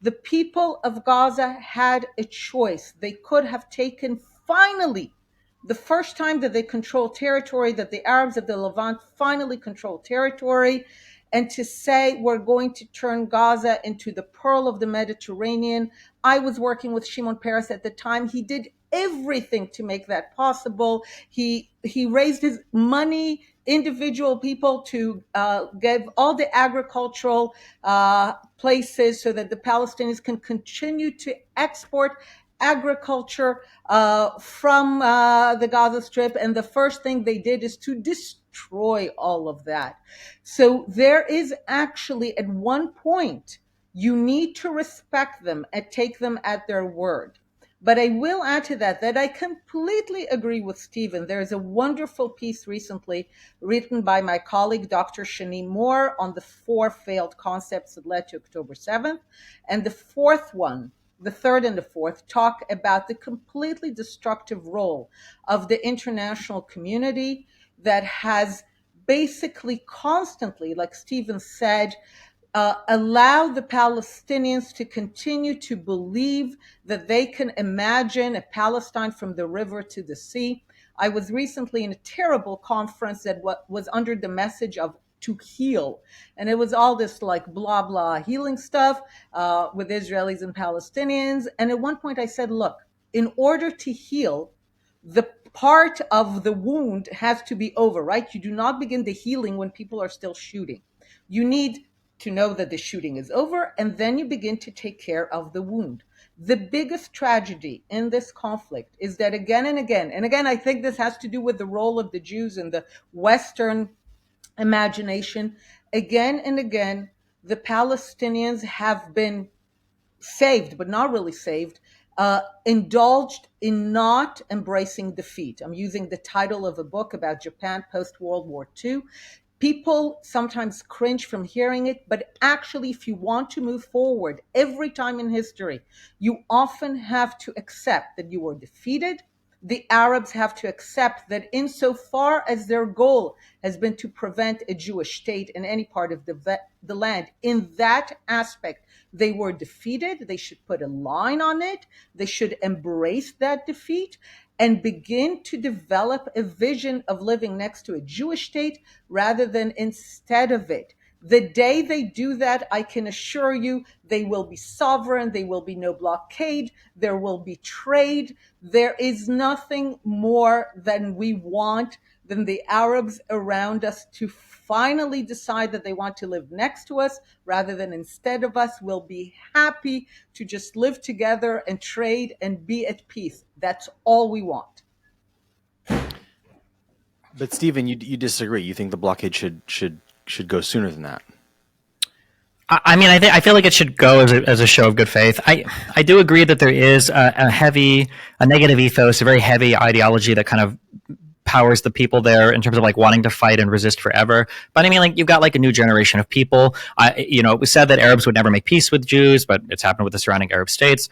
The people of Gaza had a choice. They could have taken, finally, the first time that they control territory, that the Arabs of the Levant finally control territory, and to say, we're going to turn Gaza into the pearl of the Mediterranean. I was working with Shimon Peres at the time. He did everything to make that possible. He raised his money, individual people, to give all the agricultural places so that the Palestinians can continue to export agriculture from the Gaza Strip. And the first thing they did is to destroy all of that. So there is actually, at one point, you need to respect them and take them at their word. But I will add to that I completely agree with Stephen. There is a wonderful piece recently written by my colleague, Dr. Shani Moore, on the 4 failed concepts that led to October 7th. And the fourth one, the third and the fourth, talk about the completely destructive role of the international community that has basically constantly, like Stephen said, allow the Palestinians to continue to believe that they can imagine a Palestine from the river to the sea. I was recently in a terrible conference that was under the message of to heal. And it was all this like blah, blah healing stuff with Israelis and Palestinians. And at one point I said, look, in order to heal, the part of the wound has to be over, right? You do not begin the healing when people are still shooting. You need to know that the shooting is over, and then you begin to take care of the wound. The biggest tragedy in this conflict is that again and again, I think this has to do with the role of the Jews in the Western imagination, again and again, the Palestinians have been saved, but not really saved, indulged in not embracing defeat. I'm using the title of a book about Japan post-World War II. People sometimes cringe from hearing it, but actually, if you want to move forward every time in history, you often have to accept that you were defeated. The Arabs have to accept that insofar as their goal has been to prevent a Jewish state in any part of the land, in that aspect, they were defeated. They should put a line on it. They should embrace that defeat and begin to develop a vision of living next to a Jewish state rather than instead of it. The day they do that, I can assure you, they will be sovereign. There will be no blockade. There will be trade. There is nothing more than we want than the Arabs around us to finally decide that they want to live next to us rather than instead of us. We'll be happy to just live together and trade and be at peace. That's all we want. But Stephen, you disagree. You think the blockade should go sooner than that. I mean, I feel like it should go as a show of good faith. I do agree that there is a negative ethos, a very heavy ideology that kind of powers the people there in terms of like wanting to fight and resist forever. But I mean, like you've got like a new generation of people. It was said that Arabs would never make peace with Jews, but it's happened with the surrounding Arab states.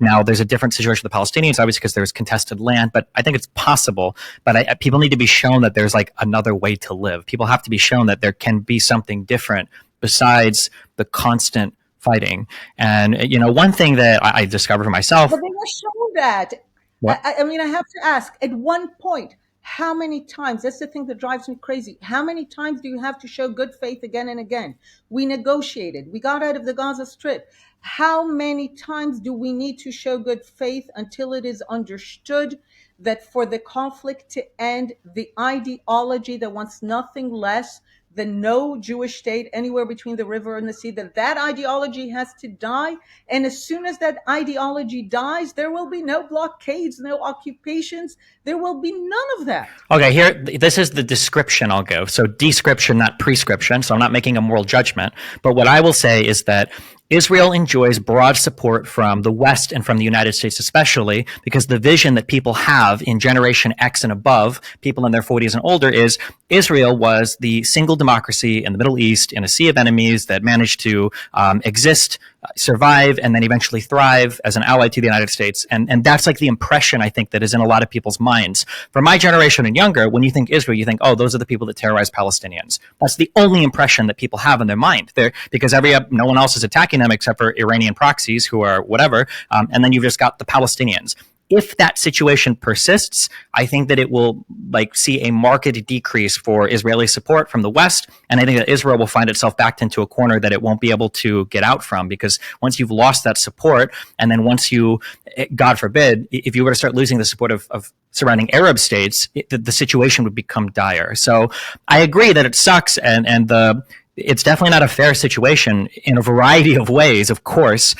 Now there's a different situation with the Palestinians, obviously, because there's contested land. But I think it's possible. But people need to be shown that there's like another way to live. People have to be shown that there can be something different besides the constant fighting. And one thing that I discovered for myself. But they were shown that. What? I mean, I have to ask, at one point, how many times, that's the thing that drives me crazy, how many times do you have to show good faith again and again? We negotiated, we got out of the Gaza Strip. How many times do we need to show good faith until it is understood that for the conflict to end, the ideology that wants nothing less than no Jewish state anywhere between the river and the sea, that ideology has to die? And as soon as that ideology dies, there will be no blockades, no occupations. There will be none of that. Okay, this is the description I'll give. So description, not prescription. So I'm not making a moral judgment. But what I will say is that Israel enjoys broad support from the West and from the United States especially, because the vision that people have in Generation X and above, people in their 40s and older, is Israel was the single democracy in the Middle East in a sea of enemies that managed to exist, survive, and then eventually thrive as an ally to the United States. And that's like the impression, I think, that is in a lot of people's minds. For my generation and younger, when you think Israel, you think, oh, those are the people that terrorize Palestinians. That's the only impression that people have in their mind. Because no one else is attacking them except for Iranian proxies who are whatever. And then you've just got the Palestinians. If that situation persists, I think that it will see a marked decrease for Israeli support from the West. And I think that Israel will find itself backed into a corner that it won't be able to get out from, because once you've lost that support, and then once you, God forbid, if you were to start losing the support of surrounding Arab states, the situation would become dire. So I agree that it sucks, and it's definitely not a fair situation in a variety of ways, of course.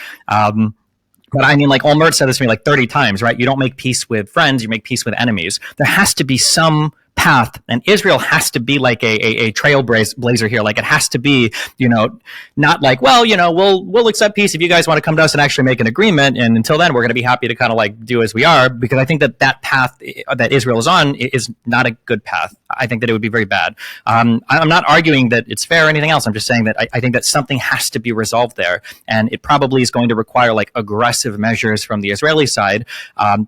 But I mean, like Olmert said this to me like 30 times, right? You don't make peace with friends, you make peace with enemies. There has to be some path, and Israel has to be like a trailblazer here. Like it has to be, not like, well, we'll accept peace if you guys want to come to us and actually make an agreement. And until then, we're going to be happy to kind of like do as we are, because I think that path that Israel is on is not a good path. I think that it would be very bad. I'm not arguing that it's fair or anything else. I'm just saying that I think that something has to be resolved there. And it probably is going to require like aggressive measures from the Israeli side,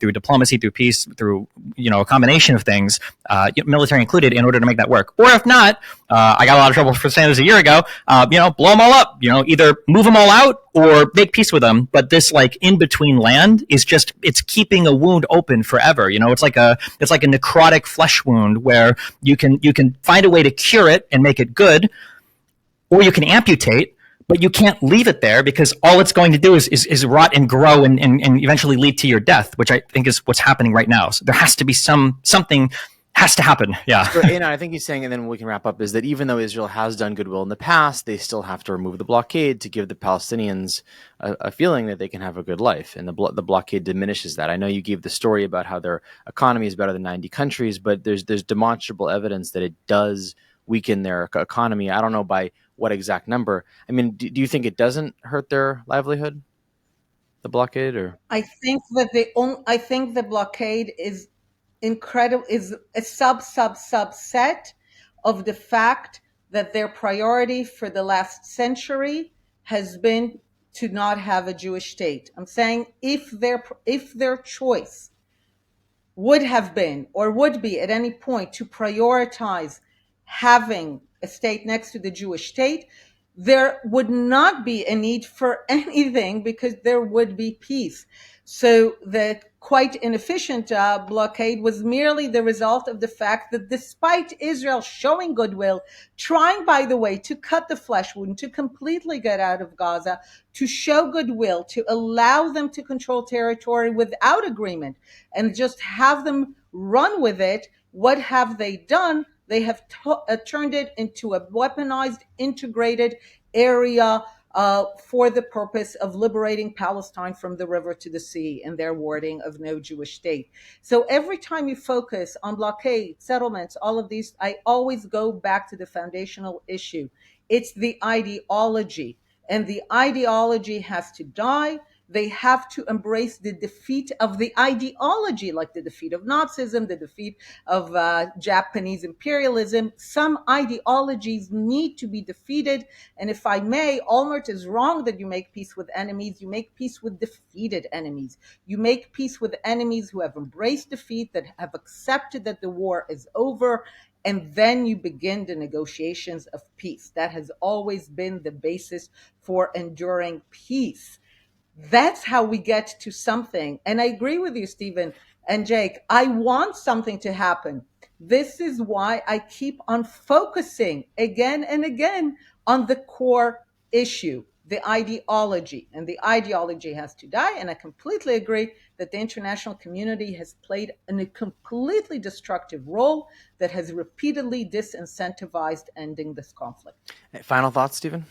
through diplomacy, through peace, through, a combination of things, military included, in order to make that work. Or if not, I got a lot of trouble for saying this a year ago, blow them all up, either move them all out or make peace with them. But this like in between land is just, it's keeping a wound open forever. It's like a necrotic flesh wound where you can find a way to cure it and make it good, or you can amputate, but you can't leave it there, because all it's going to do is rot and grow and eventually lead to your death, which I think is what's happening right now. So there has to be something has to happen. Yeah. So, I think he's saying, and then we can wrap up, is that even though Israel has done goodwill in the past, they still have to remove the blockade to give the Palestinians a feeling that they can have a good life. And the blockade diminishes that. I know you gave the story about how their economy is better than 90 countries, but there's demonstrable evidence that it does weaken their economy. I don't know by what exact number. I mean, do you think it doesn't hurt their livelihood, the blockade? Or I think the blockade is incredible, is a subset of the fact that their priority for the last century has been to not have a Jewish state. I'm saying if their choice would have been or would be at any point to prioritize having a state next to the Jewish state, there would not be a need for anything, because there would be peace. So the quite inefficient blockade was merely the result of the fact that despite Israel showing goodwill, trying, by the way, to cut the flesh wound, to completely get out of Gaza, to show goodwill, to allow them to control territory without agreement and just have them run with it, what have they done? They have turned it into a weaponized, integrated area for the purpose of liberating Palestine from the river to the sea and their wording of no Jewish state. So every time you focus on blockade, settlements, all of these, I always go back to the foundational issue. It's the ideology. and the ideology has to die. They have to embrace the defeat of the ideology, like the defeat of Nazism, the defeat of Japanese imperialism. Some ideologies need to be defeated. And if I may, Olmert is wrong that you make peace with enemies. You make peace with defeated enemies. You make peace with enemies who have embraced defeat, that have accepted that the war is over, and then you begin the negotiations of peace. That has always been the basis for enduring peace. That's how we get to something. And I agree with you, Stephen and Jake. I want something to happen. This is why I keep on focusing again and again on the core issue, the ideology. And the ideology has to die. And I completely agree that the international community has played a completely destructive role that has repeatedly disincentivized ending this conflict. Final thoughts, Stephen?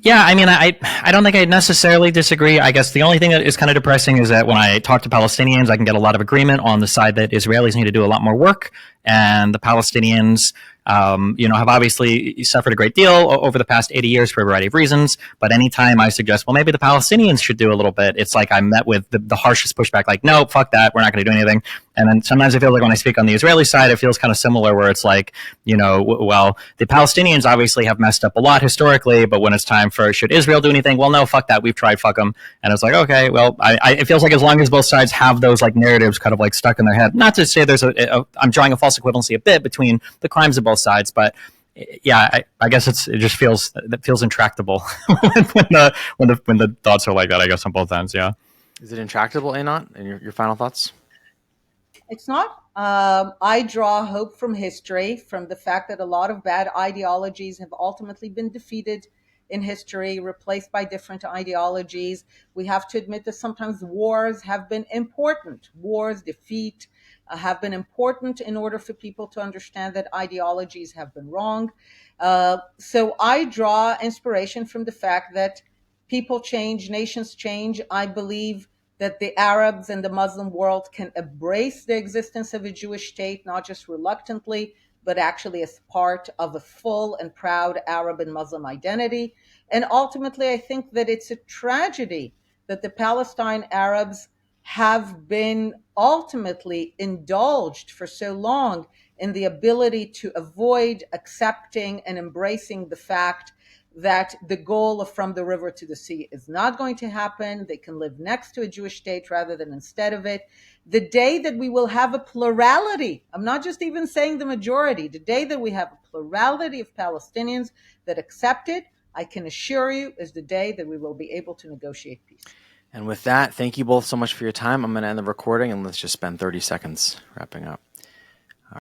Yeah, I mean, I don't think I necessarily disagree. I guess the only thing that is kind of depressing is that when I talk to Palestinians, I can get a lot of agreement on the side that Israelis need to do a lot more work, and the Palestinians, have obviously suffered a great deal over the past 80 years for a variety of reasons. But anytime I suggest, well, maybe the Palestinians should do a little bit, it's like I'm met with the harshest pushback, like, no, fuck that, we're not going to do anything. And then sometimes I feel like when I speak on the Israeli side, it feels kind of similar, where it's like, well, the Palestinians obviously have messed up a lot historically, but when it's time for, should Israel do anything? Well, no, fuck that, we've tried, fuck them. And it's like, okay, well, it feels like as long as both sides have those like narratives kind of like stuck in their head, not to say there's I'm drawing a false equivalency a bit between the crimes of both sides, but yeah, I guess it just feels intractable when the thoughts are like that, I guess, on both ends. Yeah. Is it intractable, Einat? And your final thoughts? It's not. I draw hope from history, from the fact that a lot of bad ideologies have ultimately been defeated in history, replaced by different ideologies. We have to admit that sometimes wars have been important. Wars, defeat, have been important in order for people to understand that ideologies have been wrong. So I draw inspiration from the fact that people change, nations change. I believe that the Arabs and the Muslim world can embrace the existence of a Jewish state, not just reluctantly, but actually as part of a full and proud Arab and Muslim identity. And ultimately, I think that it's a tragedy that the Palestine Arabs have been ultimately indulged for so long in the ability to avoid accepting and embracing the fact that the goal of from the river to the sea is not going to happen. They can live next to a Jewish state rather than instead of it. The day that we will have a plurality, I'm not just even saying the majority, the day that we have a plurality of Palestinians that accept it, I can assure you, is the day that we will be able to negotiate peace. And with that, thank you both so much for your time. I'm going to end the recording, and let's just spend 30 seconds wrapping up.